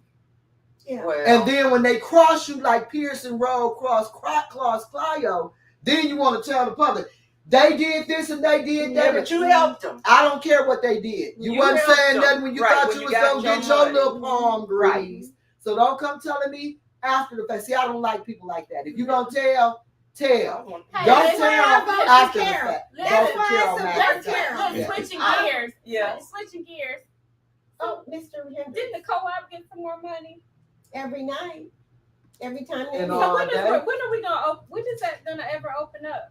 Yeah. Well, and then when they cross you like Pearson Road cross Claus Clio, then you want to tell the public they did this and they did yeah, that. but you helped them. I don't care what they did. You You wasn't helped saying them. nothing when you Right, thought when you you was got gonna your get your money. little palm Right. greased. So don't come telling me after the fact. See, I don't like people like that. If you gonna tell. Hey, Don't that's why tell I vote after the Carol. fact. That's Vote for why I Carol support Let's McIntosh. Carol. look, Yeah. switching I- gears. Yeah. Switching gears. Oh, Mr. Henry. Didn't the co-op get some more money? Every night. Every time they And meet. all So when day. are we gonna open? When is that gonna ever open up?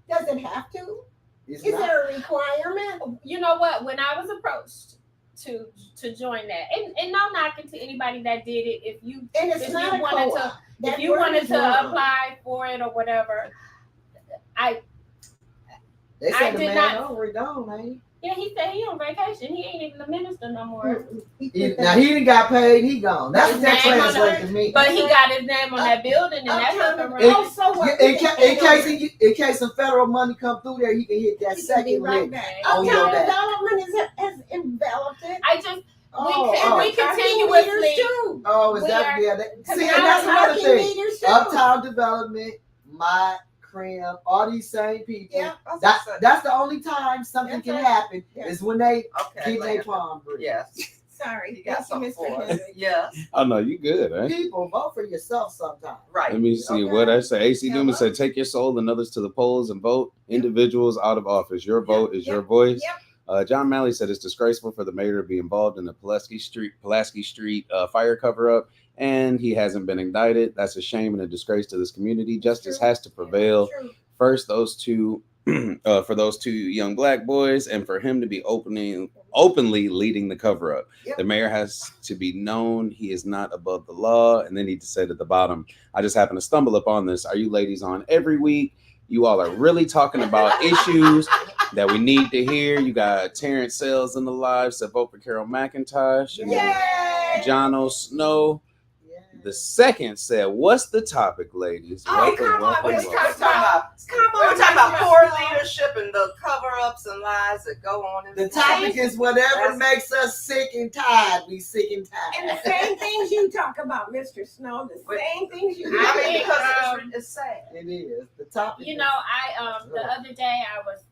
Does it have to? It's Is not. there a requirement? You know what? When I was approached to join that, and no knocking to anybody that did it. If you And it's If not you a wanted co-op. That if you word wanted is to wrong. apply for it or whatever, They I said the did man not- over gone, man. yeah, he said he on vacation. He ain't even a minister no more. Now he didn't got paid, he gone. That's what that His name on translates to me. But he got his name on that building, and that's up and It- running. Oh, so what? In case some federal money come through there, he can hit that He can be second right lick. back. on your Uptown back. development has enveloped it. I just Oh, can- oh. we continuously- Leaders too. Oh, is we that are- yeah? That, because see, now and that's we're another Parking thing. meters too. Uptown development, my Cram, all these same people. Yeah. That's the only time something That's can right. happen Yeah. is when they Okay. get their Lance. palm greased. Yes. Sorry. You got Thank you, something Mr. for us. Henry. Yes. Oh no, you good, eh? People vote for yourself sometimes. Right. Let me see Okay. what I say. AC Newman Hello? said, "Take your soul and others to the polls and vote individuals out of office. Your vote is your voice." Yep. John Malley said it's disgraceful for the mayor to be involved in the Pulaski Street fire cover-up, and he hasn't been indicted. That's a shame and a disgrace to this community. Justice True. has to prevail. True. First, those two, for those two young black boys, and for him to be openly leading the cover-up. Yep. The mayor has to be known he is not above the law, and then he said at the bottom, "I just happened to stumble upon this. Are you ladies on every week? You all are really talking about issues that we need to hear. You got Terrence Sales in the live, said vote for Carol McIntosh. And Yay! John O'Snow, Yeah. the second, said, what's the topic, ladies? Oh, come on, welcome, We're let's welcome. talking about Come we're on. talking about Mr. poor Snow. leadership and the cover-ups and lies that go on in The topic is whatever That's- makes us sick and tired. We sick and And tired. the same things you talk about, Mr. Snow, the same things you I I mean, think, because it's sad. It is the topic. You know, I the other day I was,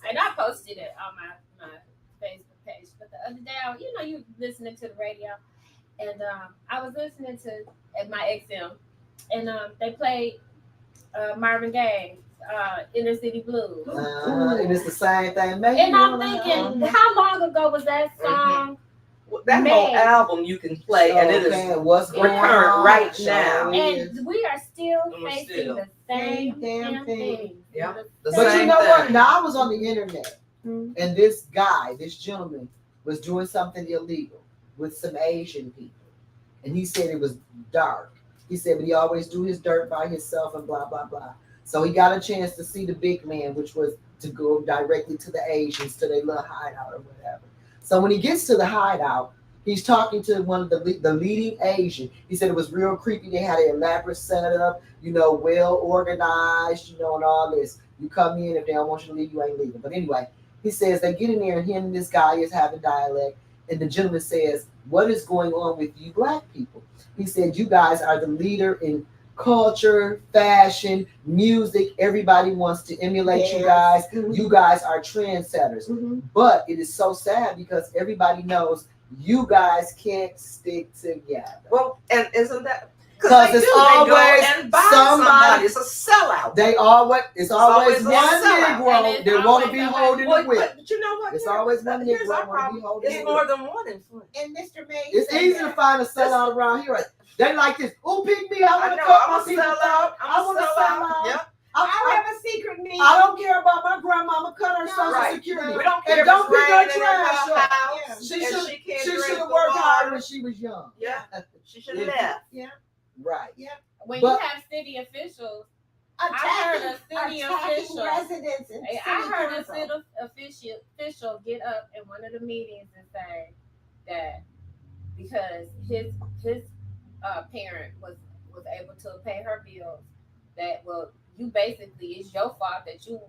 and I posted it on my Facebook page. But the other day, you listening to the radio, and I was listening to at my XM, and they played Marvin Gaye, Inner City Blues. And it's the same thing. Maybe And I'm thinking, how long ago was that song? That whole Man. album you can play, and it is what's going current on right So now. And we are still And we're facing still. the same damn thing. thing. Yeah. The The But same you know what? thing. Now I was on the internet, Mhm. and this gentleman, was doing something illegal with some Asian people, and he said it was dark. He said, but he always do his dirt by himself and blah blah blah. So he got a chance to see the big man, which was to go directly to the Asians to their little hideout or whatever. So when he gets to the hideout, he's talking to one of the leading Asian. He said it was real creepy. They had an elaborate setup, well organized, and all this. You come in, if they don't want you to leave, you ain't leaving. But anyway, he says they get in there, and him and this guy is having dialect. And the gentleman says, "What is going on with you black people?" He said, "You guys are the leader in culture, fashion, music. Everybody wants to emulate you guys. You guys are trendsetters. But it is so sad because everybody knows you guys can't stick together." Well, and isn't that Because it's always go and buy somebody. It's a sellout. It's always always one a sellout. Negro And it's that want to always be somebody- holding Well, the whip. but you know what? It's always one Here's Negro our want to be problem. holding the It's whip. more than one influence. And Mr. May, It's easy to find a sellout around here. They like this. Who pick me? I want to know. cut I'm my a people sellout. out. I want to sell out. Yep. I have a secret need. I don't care about my grandmama cut her social Right. security. We don't And care if don't it's pick her raining in trash her up. house. She and should she can't she drink should have the worked harder water. when she was young. Yeah. She should have Yeah. left. Right. When But- you have city officials, I heard a city attacking official. residents and I heard a council. city official get up in one of the meetings and say that because his parent was able to pay her bills, that you basically, it's your fault that you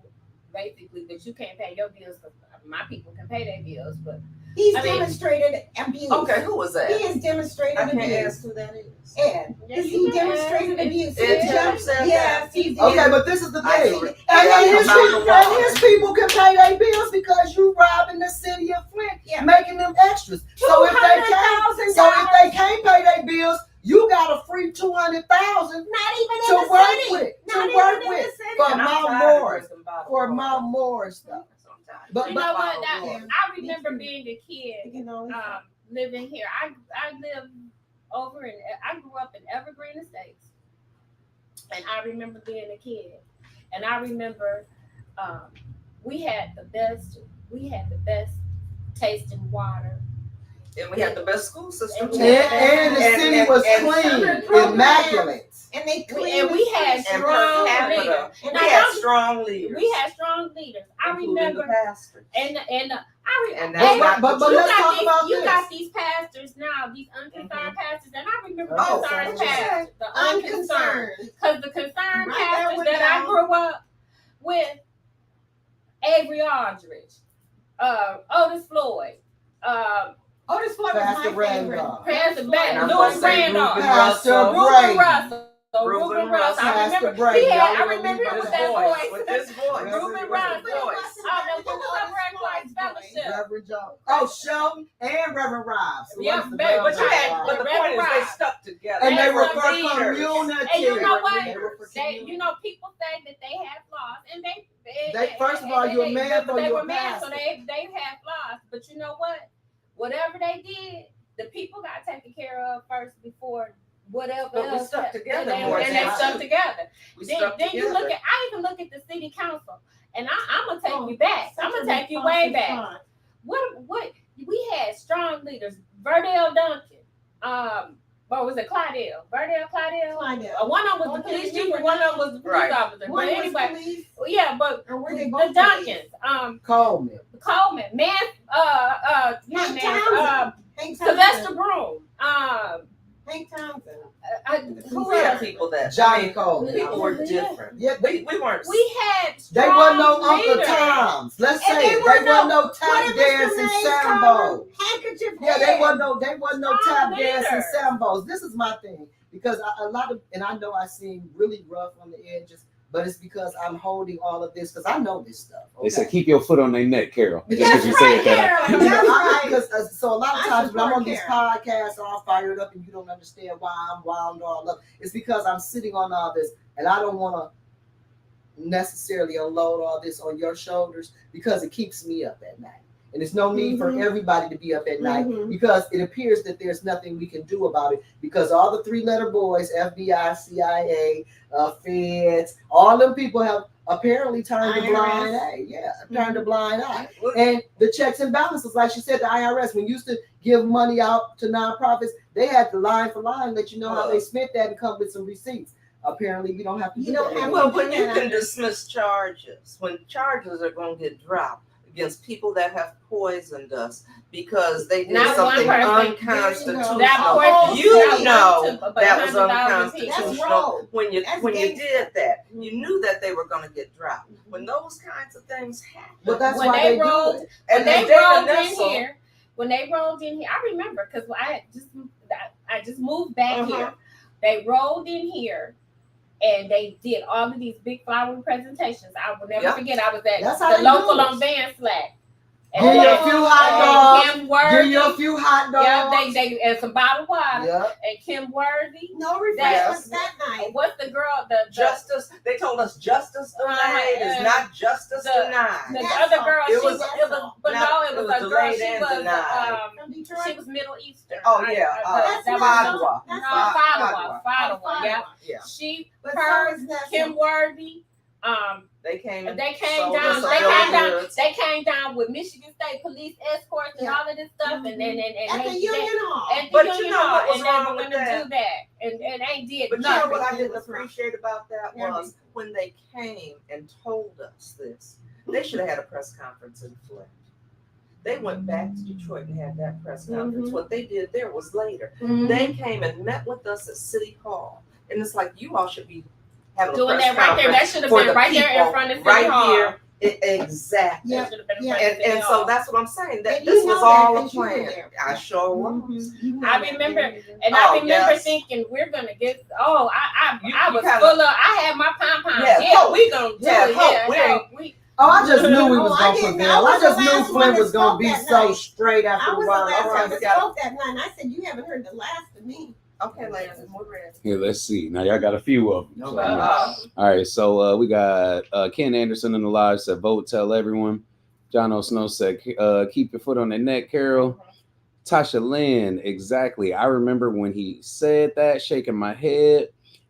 can't pay your bills because my people can pay their bills, but He's I mean- demonstrated abuse. Okay, who was that? He has demonstrated I can't abuse. ask who that is. Ed, Yeah, he you can demonstrated ask. abuse. Ed He Taylor just- said yes, that. he did. Okay, but this is the I thing. agree. And his people can pay their bills because you robbing the city of Flint, making them extras. So if they can't pay their bills, you got a free 200,000 Not even in to the work city. with, Not to work even in with the city. for And I'm Mount tired of Morris, drinking bottled for water. Mount Morris stuff. Sometimes. But you know what? bottled water. I remember being a kid, You know, living here. I lived I grew up in Evergreen Estates, and I remember being a kid, and I remember we had the best tasting water. And we had the best school system. And too. And the city was and clean, immaculate. and they We had And strong per capita, leaders. we Now, had don't- strong leaders. We had strong leaders. I including remember, the pastors. and And that's not But you let's got talk these, about you this. got these pastors now, these unconcerned pastors, and I remember the Oh, concerned so- pastors, the unconcerned, unconcerned. because the concerned Right there pastors with that I y'all. grew up with, Avery Aldridge, Otis Floyd, Otis Floyd Pastor was my favorite. Randolph. Pastor And Beck, I'm Louis gonna say Randolph, Reuben Pastor Russell. Brady. Reuben Russell. I Pastor remember Brady. I remember him With with his that voice. voice. With his voice. Reuben With his Russell. voice. What was up, Red Christ Fellowship? Reverend Jones. Oh, Shelton and Reverend Robs. Yeah, What's the but But you Reverend had, Robs? but the Reverend point is they Rob. stuck together. And they They were were for leaders. community. And you know what? They were for They, community. people say that they have flaws, and they First of all, you're a man, but or they you're were a men, so pastor. they have flaws. But you know what? Whatever they did, the people got taken care of first before whatever But we else. stuck happened. together And more they than stuck two. together. We Then stuck you together. look at. I even look at the city council, and I'm gonna take Oh, you back. such I'm a gonna take you way responsive back. son. What we had strong leaders. Verdell Duncan. What was it? Claudel. Clydell. One of them was the Okay, police you chief, and one of them was the police Right. officer. One But was anyway, police, yeah, but or were they the both Duncans, Coleman. Coleman, not Hank man, Townsand. Hank Sylvester Townsand. Broom, Hank Townsend. who We had else? people that Johnny Coleman. people were different. Yeah, We weren't. We had they strong wasn't no Uncle leaders. Toms. Let's And say they it. were They wasn't no What tap did dance Mr. and Mays call sambo. them? Handkerchief Yeah, they head. wasn't no Strong tap dance and leaders. sambos. This is my thing because a lot of, and I know I seem really rough on the edges, but it's because I'm holding all of this because I know this stuff. They said keep your foot on their neck, Carol. Just That's because you right, said that. Carol. That's right. Because so a lot of I times when I'm on support these podcasts and I'm fired up and you don't understand why I'm wound all up, it's because I'm sitting on all this and I don't want to necessarily unload all this on your shoulders because it keeps me up at night. And there's no need for everybody to be up at night because it appears that there's nothing we can do about it because all the 3-letter boys, FBI, CIA, feds, all them people have apparently turned a blind eye. Yeah, turned a blind eye. And the checks and balances, like she said, the IRS, when used to give money out to nonprofits, they had to line for line let you know how they spent that and come with some receipts. Apparently, we don't have to do that. Well, when you can dismiss charges, when charges are going to get dropped against people that have poisoned us because they did something unconstitutional. You know that was unconstitutional when you did that. You knew that they were going to get dropped. When those kinds of things happen, but that's why they rolled. And they rolled in here. When they rolled in here, I remember because I just moved back here. They rolled in here. And they did all of these big flowery presentations. I will never forget. I was at the local on Van Slack. And give you a few hot dogs. Give you a few hot dogs. Yeah, they and some bottled water. Yep. And Kim Worthy. No refreshments that night. What's the girl? The justice. They told us justice denied is not justice denied. The other girl, it was a girl. She was Middle Eastern. Oh yeah, Fadwa. Yeah. She, her, Kim Worthy. They came down. They came down with Michigan State Police escorts and all of this stuff, and then at the Union Hall. But you know what was wrong with that? Do that, and ain't did. But you know what I didn't appreciate about that was when they came and told us this. They should have had a press conference in Flint. They went back to Detroit and had that press conference. What they did there was later. They came and met with us at City Hall, and it's like you all should be having doing a press that right there. That should have been right there in front of City Hall. Here. Exactly. Yeah. And so that's what I'm saying. That this was all a plan. I sure was. I remember thinking we're gonna get. Oh, I was full of. I had my pom-poms. Yeah, we gonna do it. I just knew we was gonna prevail. I just knew Flint was gonna be so straight after a while. I was the last one that spoke that night. I said, "You haven't heard the last of me." Okay, ladies, more ready. Here, let's see. Now y'all got a few of them. All right, so we got Ken Anderson in the live said, "Vote, tell everyone." John O'Snow said, "Keep your foot on the neck, Carol." Tasha Lynn, exactly. I remember when he said that, shaking my head.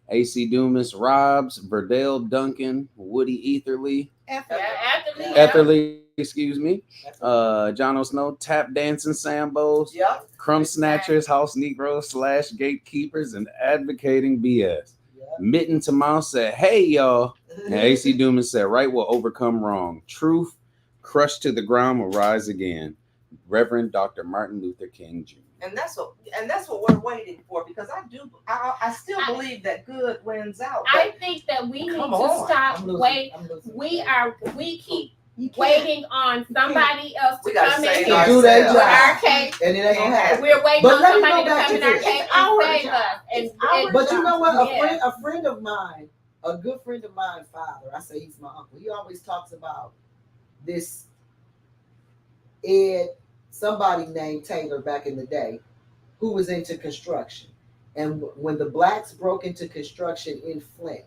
AC Dumas, Robs, Verdell Duncan, Woody Etherly. Etherly, excuse me. John O'Snow, tap dancing Sambos, crumb snatchers, house Negroes / gatekeepers, and advocating BS. Mitten to Mouse said, "Hey y'all." And AC Dumas said, "Right will overcome wrong. Truth crushed to the ground will rise again." Reverend Dr. Martin Luther King Jr. And that's what we're waiting for, because I still believe that good wins out. I think that we need to stop we keep waiting on somebody else to come in here do their job. Our case, and it ain't gonna happen. We're waiting on somebody to come in our case and save us. But you know what? A friend of mine, a good friend of mine, father, I say he's my uncle. He always talks about this somebody named Taylor back in the day, who was into construction. And when the blacks broke into construction in Flint,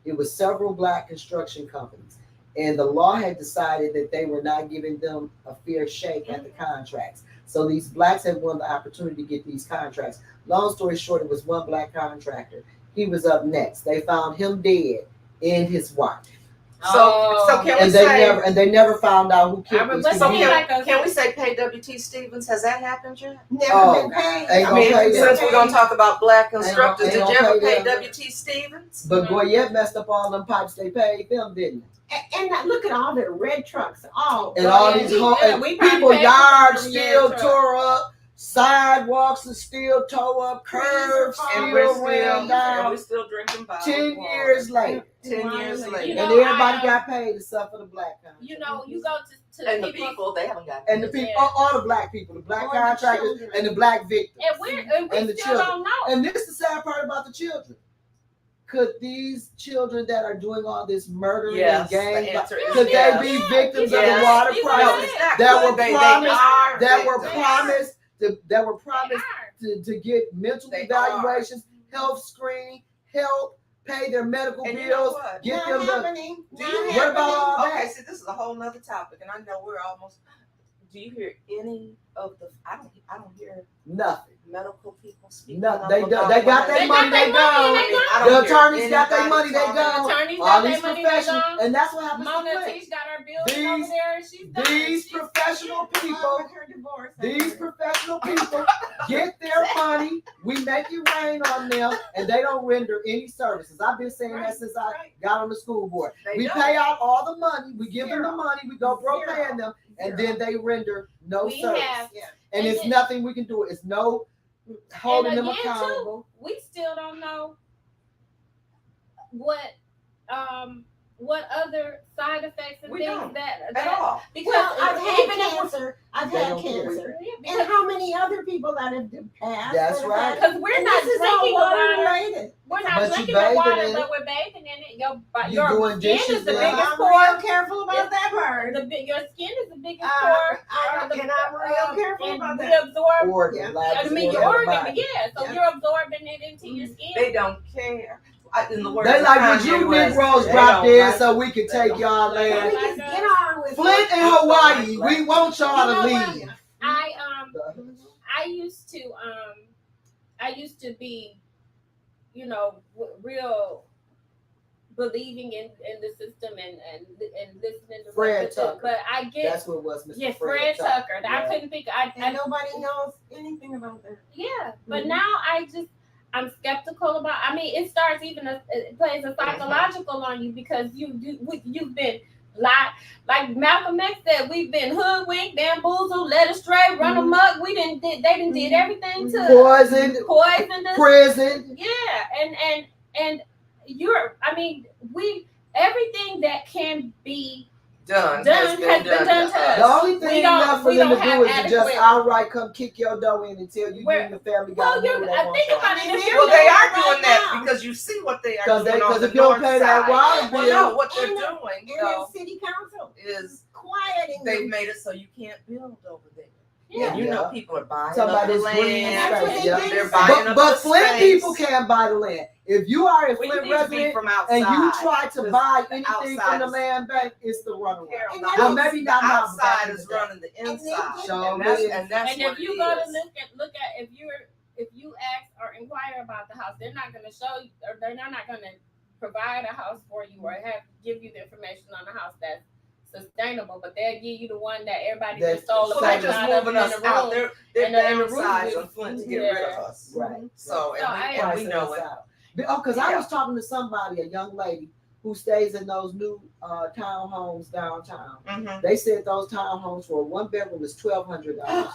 it was several black construction companies. And the law had decided that they were not giving them a fair shake at the contracts. So these blacks had won the opportunity to get these contracts. Long story short, it was one black contractor. He was up next. They found him dead in his wife. So can we say they never found out who killed these people. Can we say pay W.T. Stevens? Has that happened yet? Never been paid. Since we're gonna talk about black constructors, did you ever pay W.T. Stevens? But Goyette messed up all them pipes they paid them, didn't they? And look at all their red trucks. All these people yards still tore up. Sidewalks are still tore up, curves still ran down. And we're still drinking bottled 10 years later. 10 years later. And everybody got paid except for the black contractors. You know, you go to and the people, they haven't got paid. And the people, all the black people, the black contractors and the black victims. And we still don't know. And this is the sad part about the children. Could these children that are doing all this murdering and gang, could they be victims of the water prices that were promised to get mental evaluations, health screening, health, pay their medical And you know bills, what? get Not them the. happening. Do Not you What hear? about all Okay, that? see, this is a whole nother topic, and I know we're almost. Do you hear any of the? I don't hear Nothing. medical people speaking. No, up they about got what their They money, got their they money and gone. they gone. I The don't hear attorneys got their anybody money, they talking- gone. Attorneys All got their these money, they professionals, gone. and that's what happens to Mona Flint. Teach got her building These- over there, and she's done. These She's- professional people, With her divorce. these professional people get their money. We make it rain on them, and they don't render any services. I've been saying that since I got on the school board. They We don't. pay out all the money, we give them the Zero. money, we go broke Zero. paying them, and then they render no We service. have, Yeah. And and it's it- nothing we can do. It's no holding them again, too, accountable. we still don't know what other side effects and We things don't. that At all. because Well, I've had even if cancer. I've They had don't care. cancer. yeah, And because, how many other people that have passed? That's that have right. had- because we're And not this is all drinking the water water. related. We're But not you drinking the bathing water, in it. but we're bathing in it. You Your doing skin dishes is the in it. biggest I'm pore. real careful about that part. Your skin is the biggest pore. And I'm real careful and about we that. absorb. Organ, Yeah. like I mean, it's your organ organ, body. yeah. So Yeah. you're absorbing it into your skin. They don't care. In the words They of like, would Kanye you West, Negroes they drop don't in like so we can They take don't y'all So land? we just get on with Flint and Hawaii, we want y'all You to know what? leave. I used to be, real believing in the system and listening to Fred what to do. Tucker. But I get That's what it was, Mr. yes, Fred Tucker. I Yeah. couldn't think. And I nobody knows anything about that. yeah, but Mhm. now I'm skeptical about. I mean, it starts even it plays a psychological on you because you've been like Malcolm X said, we've been hoodwinked, bamboozled, led astray, run amok. They did everything to Poisoned, poison us. prison. Yeah, and everything that can be done has been done to us. The only We thing don't- left for we them to don't do have is to just adequate- outright come kick your door in and tell you Where- and your family Well, got money. I think about it. If you're Well, they are right doing that now. because you see what they are Because doing on the if you don't north pay that side. water Well, bill, no, what they're And doing And though then city council is quieting they've them. made it so you can't build over there. Yeah. And you know Yeah. people are buying Somebody's up the green land. That's what space. they Yeah. did. They're buying up But the Flint space. people can't buy the land. If you are a Well, you Flint need to be resident from outside. and you try to Because buy the anything outside from the is- land bank, it's the runaway. Carol, And the that Well, is- maybe the not now, but back outside in is the day. running the And they inside, did that. and that's And what if you it go to is. look at if you ask or inquire about the house, they're not going to show you, or they're not going to provide a house for you or give you the information on the house that's sustainable, but they'll give you the one that everybody That's- just stole So a they're picture just out of moving in us the out. room. They're in the room downsizing is- Flint to get rid of us. Right. So So and we Pricing know us it. out. Because I Yeah. was talking to somebody, a young lady, who stays in those new townhomes downtown. Mhm. They said those townhomes for one bedroom is $1,200.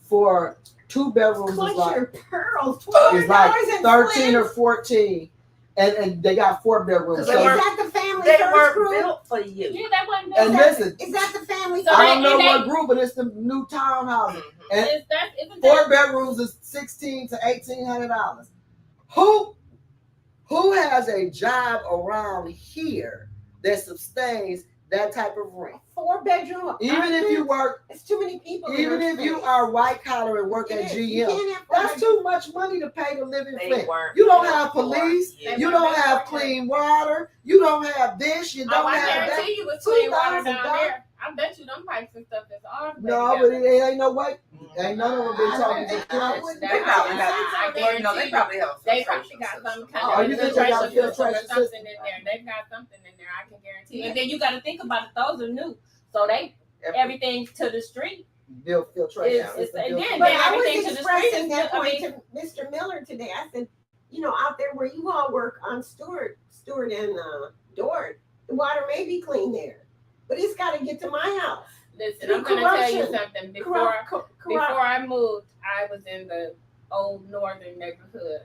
For two bedrooms Clutch is like your pearls. it's like $12 in 13 or Flint. 14. And they got 4 bedrooms. Because Is they So, weren't- that the family They first weren't group? built for you. Yeah, that wasn't and listen, Is that the family So I first? don't know and what they- group, but it's the new townhouses. Mhm. And isn't 4 that bedrooms is $1,600 to $1,800. Who has a job around here that sustains that type of rent? 4-bedroom. Even if you work, It's too many people. in even our if you space. are white collar and work It at is. You GM, can't have that's 4 too much money to pay to live in They Flint. weren't You don't built have for police. you. They You weren't don't built have for you. clean water. You don't have this. You Oh, don't I have that. guarantee you it's clean water down $2,000. there. I bet you them pipes and stuff is all No, but it ain't no way. Mhm. Ain't none of them been I talking don't to think- I Flint. wouldn't They think probably so. have. I Well, no, they probably have. a They filtration probably got some system. kind Oh, of you think they got filtration system or filtration something in there. They've got something in there, I can guarantee you. And then you got to think about it, those are new. So everything to the street Built filtration is system. again, built- But then I was everything to the street expressing is that I point mean, to Mr. Miller today. I said, out there where you all work on Stewart and Dort, the water may be clean there, but it's got to get to my house. listen, I'm gonna tell you Corruption. something. Before Corrupt. I moved, I was in the old northern neighborhood.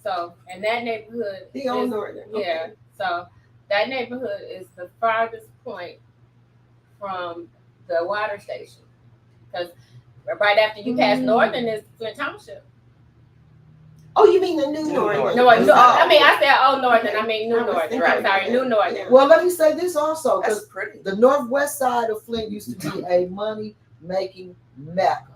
So, and that neighborhood The old is- northern. yeah. So that neighborhood is the farthest point from the water station. Because right after you pass Northern is Flint Township. Oh, you mean the new New northern? Northern. No, I mean I said old Northern. I mean New I was Northern. thinking Right, sorry, that. New Northern. Yeah. Well, let me say this also, That's because pretty. the northwest side of Flint used to be a money-making mecca.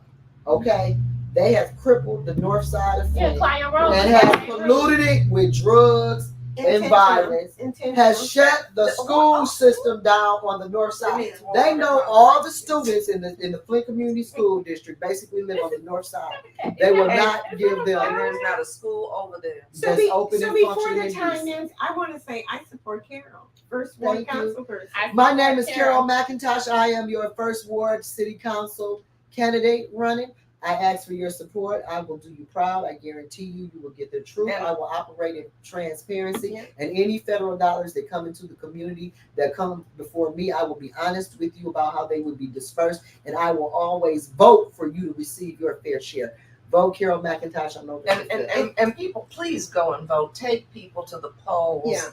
Okay, they have crippled the north side of Yeah, Flint Client Road. and have polluted it with drugs and violence has shut the The- school system down on the north side. They know all the students in the Flint Community School District basically live on the north side. They will not give And them there's not a school over there. So, that's open so and before functioning. the time ends, I want to say I support Carol, first ward Thank you. council person. My name is Carol McIntosh. I am your first ward city council candidate running. I ask for your support. I will do you proud. I guarantee you, you will get the truth. And- I will operate in transparency. Yeah. And any federal dollars that come into the community that come before me, I will be honest with you about how they would be dispersed. And I will always vote for you to receive your fair share. Vote Carol McIntosh on November 5th. And people, please go and vote. Take people to the polls. Yeah.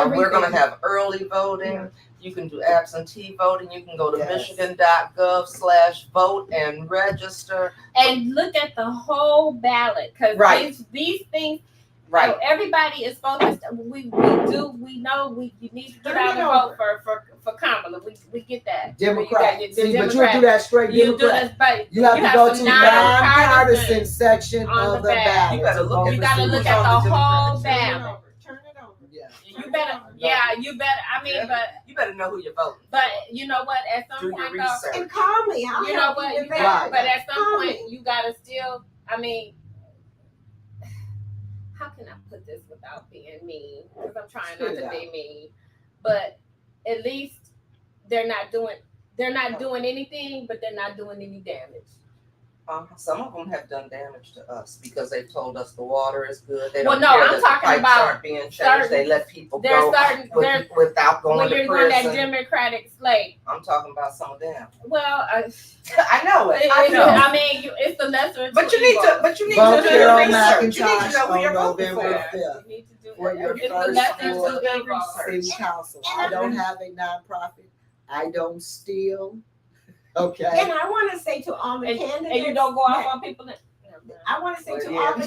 We're going to have early voting. Yeah. You can do absentee voting. You can go to Yes. michigan.gov/vote and register. And look at the whole ballot, because Right. these things. Right. So everybody is focused. We know you need to get Turn out it and over. vote for Kamala. We get that. Democrat. You got See, but you Democrat. do that straight You do Democrat. this, but You have to go to some nonpartisan section on of the the ballot. ballot. You better look to at You vote got to for look who's at on the whole Turn it ballot. over. Turn it over. Yeah. You better, you better. I mean, but You better know who you're voting. you know what? At Do some your point, though, research. And call me. I'll you know help what? you You with got, that. Right. but at some Call point, me. you gotta still. I mean, how can I put this without being mean? Because I'm trying not to be mean, but at least they're not doing anything, but they're not doing any damage. Some of them have done damage to us because they told us the water is good. They Well, don't no, care I'm that the talking pipes about aren't being changed. certain- They let people There's go certain without going when to you're on that prison. Democratic slate. I'm talking about some of them. Well, I know it. I know. I mean, it's the lesser. of But two you need evils. to. But you need Vote to do Carol your research. You need to McIntosh know who on you're voting November for. 5th. You need to do For it. your It's the first lesser of ward two evils. city council. I don't have a nonprofit. I don't steal. Okay. And I want to say to all the And, candidates. and you don't go off that- on people. I want to say to Yeah. all the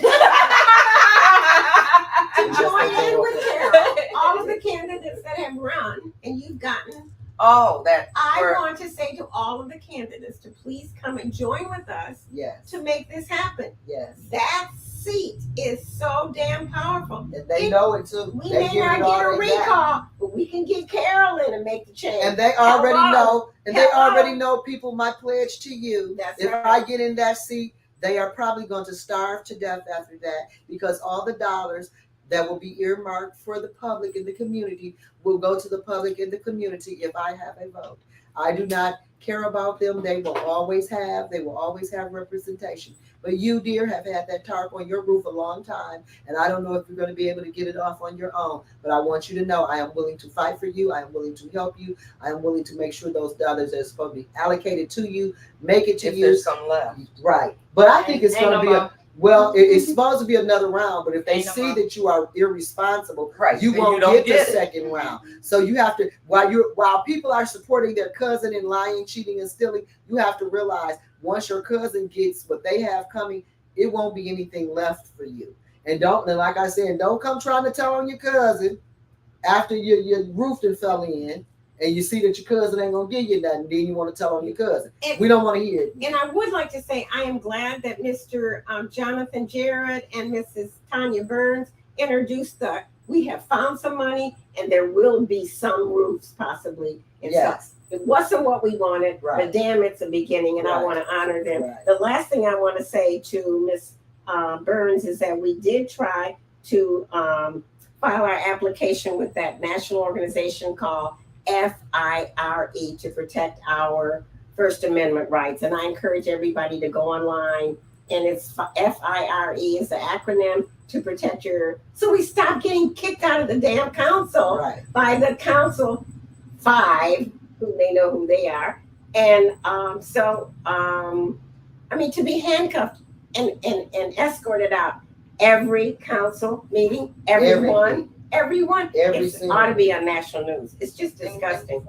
to join in with Carol. All of the candidates that have run and you've gotten. Oh, that. I were- want to say to all of the candidates to please come and join with us Yes. to make this happen. Yes. That seat is so damn powerful. And they know it too. We They may give not it get a already back. recall, but we can get Carol in and make the change. And they already Hello. know. And they Hello. already know, people, my pledge to you. That's If right. I get in that seat, they are probably going to starve to death after that, because all the dollars that will be earmarked for the public in the community will go to the public in the community if I have a vote. I do not care about them. They will always have representation. But you, dear, have had that tarp on your roof a long time, and I don't know if you're going to be able to get it off on your own. But I want you to know I am willing to fight for you. I am willing to help you. I am willing to make sure those dollars that are supposed to be allocated to you make it to If you. there's some left. Right. But I think it's Ain't going to no be more. it's supposed to be another round, but if they Ain't no see more. that you are irresponsible, Right. you then won't don't get the it. second round. So you have to, while people are supporting their cousin in lying, cheating, and stealing, you have to realize once your cousin gets what they have coming, it won't be anything left for you. And like I said, don't come trying to tell on your cousin after your roof done fell in and you see that your cousin ain't gonna give you nothing, then you want to tell on your cousin. We don't want to hear it. And I would like to say I am glad that Mr. Jonathan Jarrett and Mrs. Tanya Burns introduced we have found some money and there will be some roofs possibly. And Yes. so it wasn't what we wanted, Right. but damn, it's a beginning and I Right. want to honor them. Right. The last thing I want to say to Ms. Burns is that we did try to file our application with that national organization called FIRE to protect our First Amendment rights. And I encourage everybody to go online. And it's FIRE is the acronym to protect so we stop getting kicked out of the damn council Right. by the council 5, who they know who they are. And to be handcuffed and escorted out every council meeting, everyone, Every it single. ought to be on national news. It's just disgusting.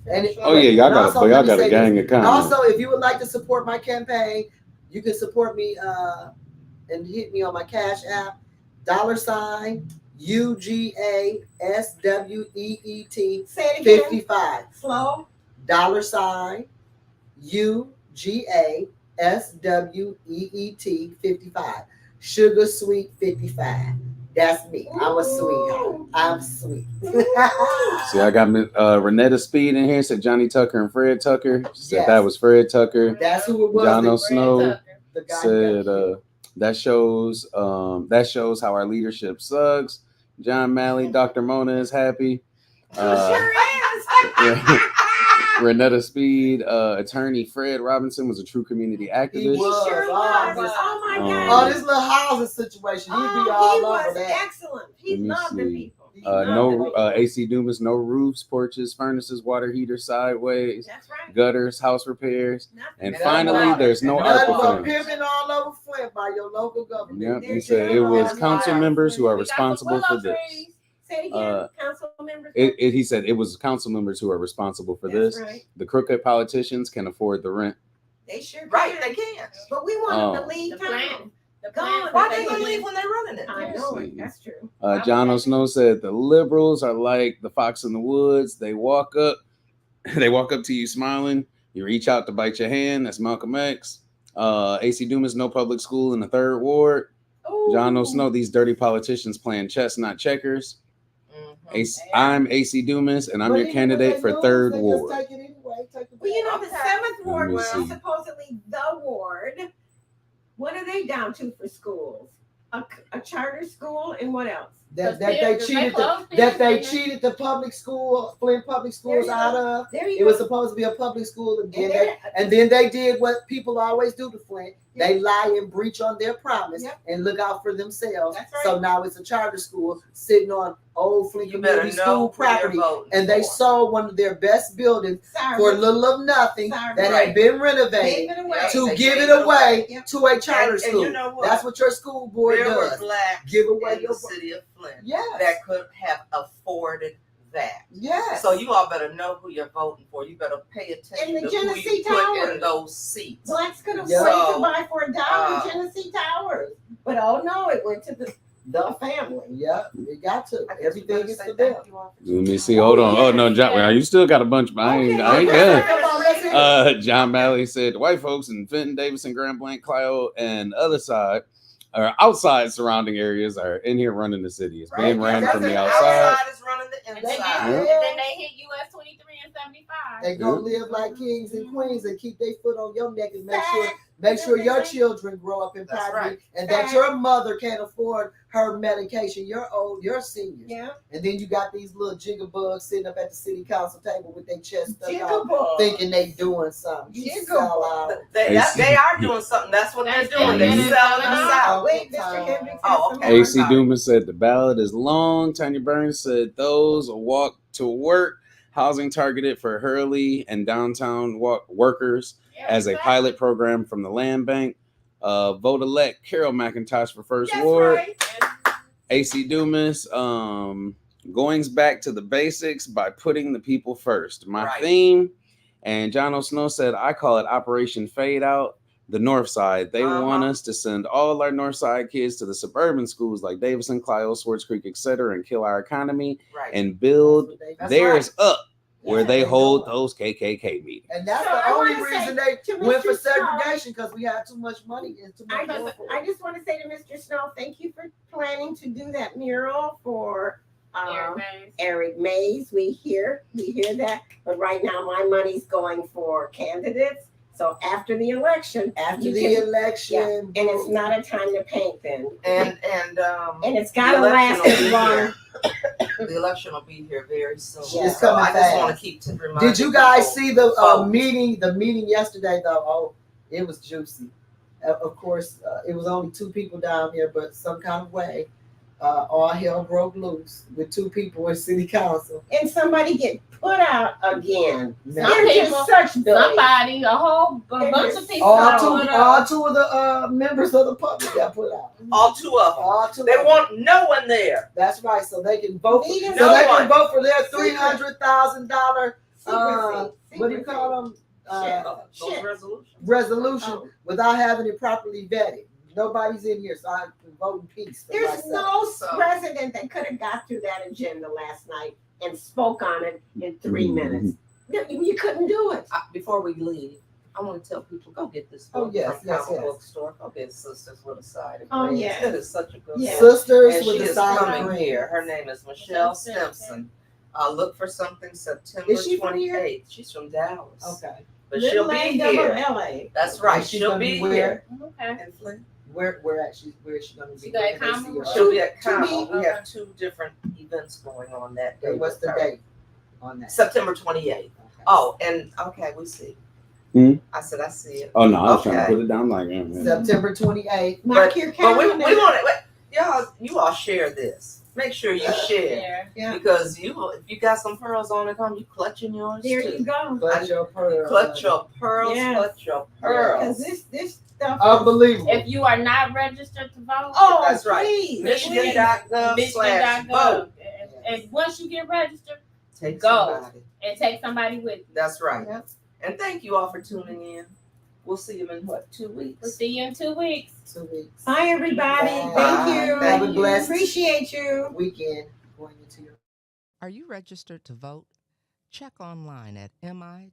And Oh yeah, y'all got Also, let me a say gang this. of comments. Also, if you would like to support my campaign, you can support me and hit me on my Cash App, $UGASWEET Say it again. 55. Slow. $UGASWEET 55. Sugar Sweet 55. That's me. I'm a sweetheart. I'm sweet. See, I got Renetta Speed in here. Said Johnny Tucker and Fred Tucker. She said Yes. that was Fred Tucker. That's who it was. John the- O'Snow the guy said that that shows how our leadership sucks. John Malley, Dr. Mona is happy. Renetta Speed, attorney Fred Robinson was a true community he activist. was. Sure Oh, was. Oh my Um, God. this little housing situation. He'd be He all over was that. excellent. He Let me loved the see. people. He No loved the people. AC Dumas, no roofs, porches, furnaces, water heaters, sideways, That's right. gutters, house repairs, Nothing. and And finally, water. there's no And Nothing ARPA but funds. pimping all over Flint by your local government. Yep, he said it was council members who are We got some responsible for willow this. trees. Say it again. Uh, Council members. He said it was council members who are responsible for That's this. right. The crooked politicians can afford the rent. They sure can. Right, they can. But we want them to Oh. leave The town. plan. The Go plan. on. Why they gonna leave when they're running it? I know See. it. That's true. John O'Snow said the liberals are like the fox in the woods. They walk up, they walk up to you smiling. You reach out to bite your hand. That's Malcolm X. AC Dumas, no public school in the 3rd Ward. John Ooh. O'Snow, these dirty politicians playing chess, not checkers. Mhm. I'm AC Dumas, and I'm But your even candidate when for they lose, 3rd they Ward. Just take it anyway. Take it Well, you know, the Okay. 7th Ward me was see. supposedly the ward. What are they down to for schools? A charter school and what else? that they cheated the public school, Flint public schools There you out go. of. There you It was go. supposed to be a public school, and And then they did what people always do to Flint. Yeah. They lie and breach on their promise Yep. and look out for themselves. That's right. So now it's a charter school sitting on old Flint You better Community know School who you're property, voting and they for. sold one of their best buildings Sorry. for little of nothing Sorry. that Right. had been Gave renovated it away. Yeah. to They give gave it it away Yep. to a charter And school. you know what? That's what your school board There were does. blacks Give away in your the city of Flint Yes. that could have afforded that. Yes. So you all better know who you're voting for. You better pay attention And the to who Genesee you put Towers. in those seats. Blacks could have Yeah. afforded to buy for $1 Uh, Genesee Towers. But oh no, it went to the family. Yeah, it got to. I guess we Everything better is say for them. thank you all for Let me see. Hold on. Oh no, John. Well, you still got a bunch. But I ain't Okay. done. Come on, let's hear it. John Malley said the white folks in Fenton, Davidson, Grand Blanc, Clio, and other side or outside surrounding areas are in here running the city. It's being Right. ran That's from the it. outside. is running the And then, inside. Yeah. and then they hit US 23 and 75. And go live like kings and queens and keep their foot on your neck and make sure your children grow up in That's poverty right. and that your mother can't afford her medication. You're old, you're seniors. Yeah. And then you got these little jiggabugs sitting up at the city council table with their chest stuck out, Jigabug. thinking they doing something. You Jigabug. sell out. They are doing something. That's what they're doing. They're Mhm. selling us out. Wait, Mr. Hendricks. Oh, has some okay. more. AC Dumas said the ballot is long. Tanya Burns said those will walk to work. Housing targeted for Hurley and downtown workers as a pilot program from the Land Bank. Vote elect Carol McIntosh for first That's ward. right. AC Dumas, goings back to the basics by putting the people first. My Right. theme, and John O'Snow said, I call it Operation Fade Out. The North Side. They want us to send all our North Side kids to the suburban schools like Davidson, Clio, Swartz Creek, etc., and kill our economy Right. and build That's theirs up where Yeah, they they hold know. those KKK meetings. And that's So the I only wanna say reason they to went for Mr. Snow- segregation, because we had too much money and too much money for I it. just want to say to Mr. Snow, thank you for planning to do that mural for Eric Mays. We hear that, but right now my money's going for candidates. So after the election, After you the can- election, and it's not a time to paint then, And it's got to the last election will as be long. here. The election will be here very soon. Yeah. It's So coming I just fast. want to keep reminding Did you guys people, see the vote. meeting? The meeting yesterday, though. Oh, it was juicy. Of course, it was only two people down there, but some kind of way, all hell broke loose with two people in city council. And somebody get put out again. Now, Some They're people- just such billies. Somebody, a bunch of people. all two of the members of the public got put out. all two of them. All two. They of them. want no one there. That's right. So they can vote. Meetings So No they one. can vote for their Secret. $300,000. Secrecy. What do you call them? Shit. Those Shit. resolutions. Resolution Oh. without having it properly vetted. Nobody's in here, so I can vote in peace. for There's myself. no president that could have got through that agenda last night and spoke on it in 3 minutes. You couldn't do it. Before we leave, I want to tell people, go get this Oh, book yes, from yes, Comic yes. Book Store. Go get Sisters with a Side of Oh, Grace. yes. It is such a good Yes. book. Sisters And with she the is side coming of here. Her name is Michelle Stimson. Look for something September Is she from here? 28th. She's from Dallas. Okay. But Little she'll be A, double here. LA. That's right. And she's She'll gonna be be where? here. Okay. In Flint. Where is she gonna be? She got Where can they Comic see her? Book. She'll be at To be- Camo. We have 2 different events going on that day. And what's the with her. date on that? September 28th. Okay. Oh, and okay, we see. Hmm? I said, I see it. Oh no, I was trying to Okay. put it down like that. September 28th. Mark your But we calendar. want it. You all share this. Make sure you share. Yeah. Yeah. Because if you got some pearls on at home, you clutching yours There too. you go. Clutch your pearl. Clutch your pearls, Yes. clutch your Because pearls. this stuff. Unbelievable. If you are not registered to vote, Oh, That's right. please. Michigan.gov/vote. Michigan.gov. And once you get registered, Take Go. somebody. and take somebody with you. That's right. Yep. And thank you all for tuning in. We'll see you in what, 2 We'll weeks? see you in 2 weeks. 2 weeks. Bye, everybody. Bye. Thank you. Have a blessed Appreciate you. weekend going into your. Are you registered to vote? Check online at mi.gov/vote.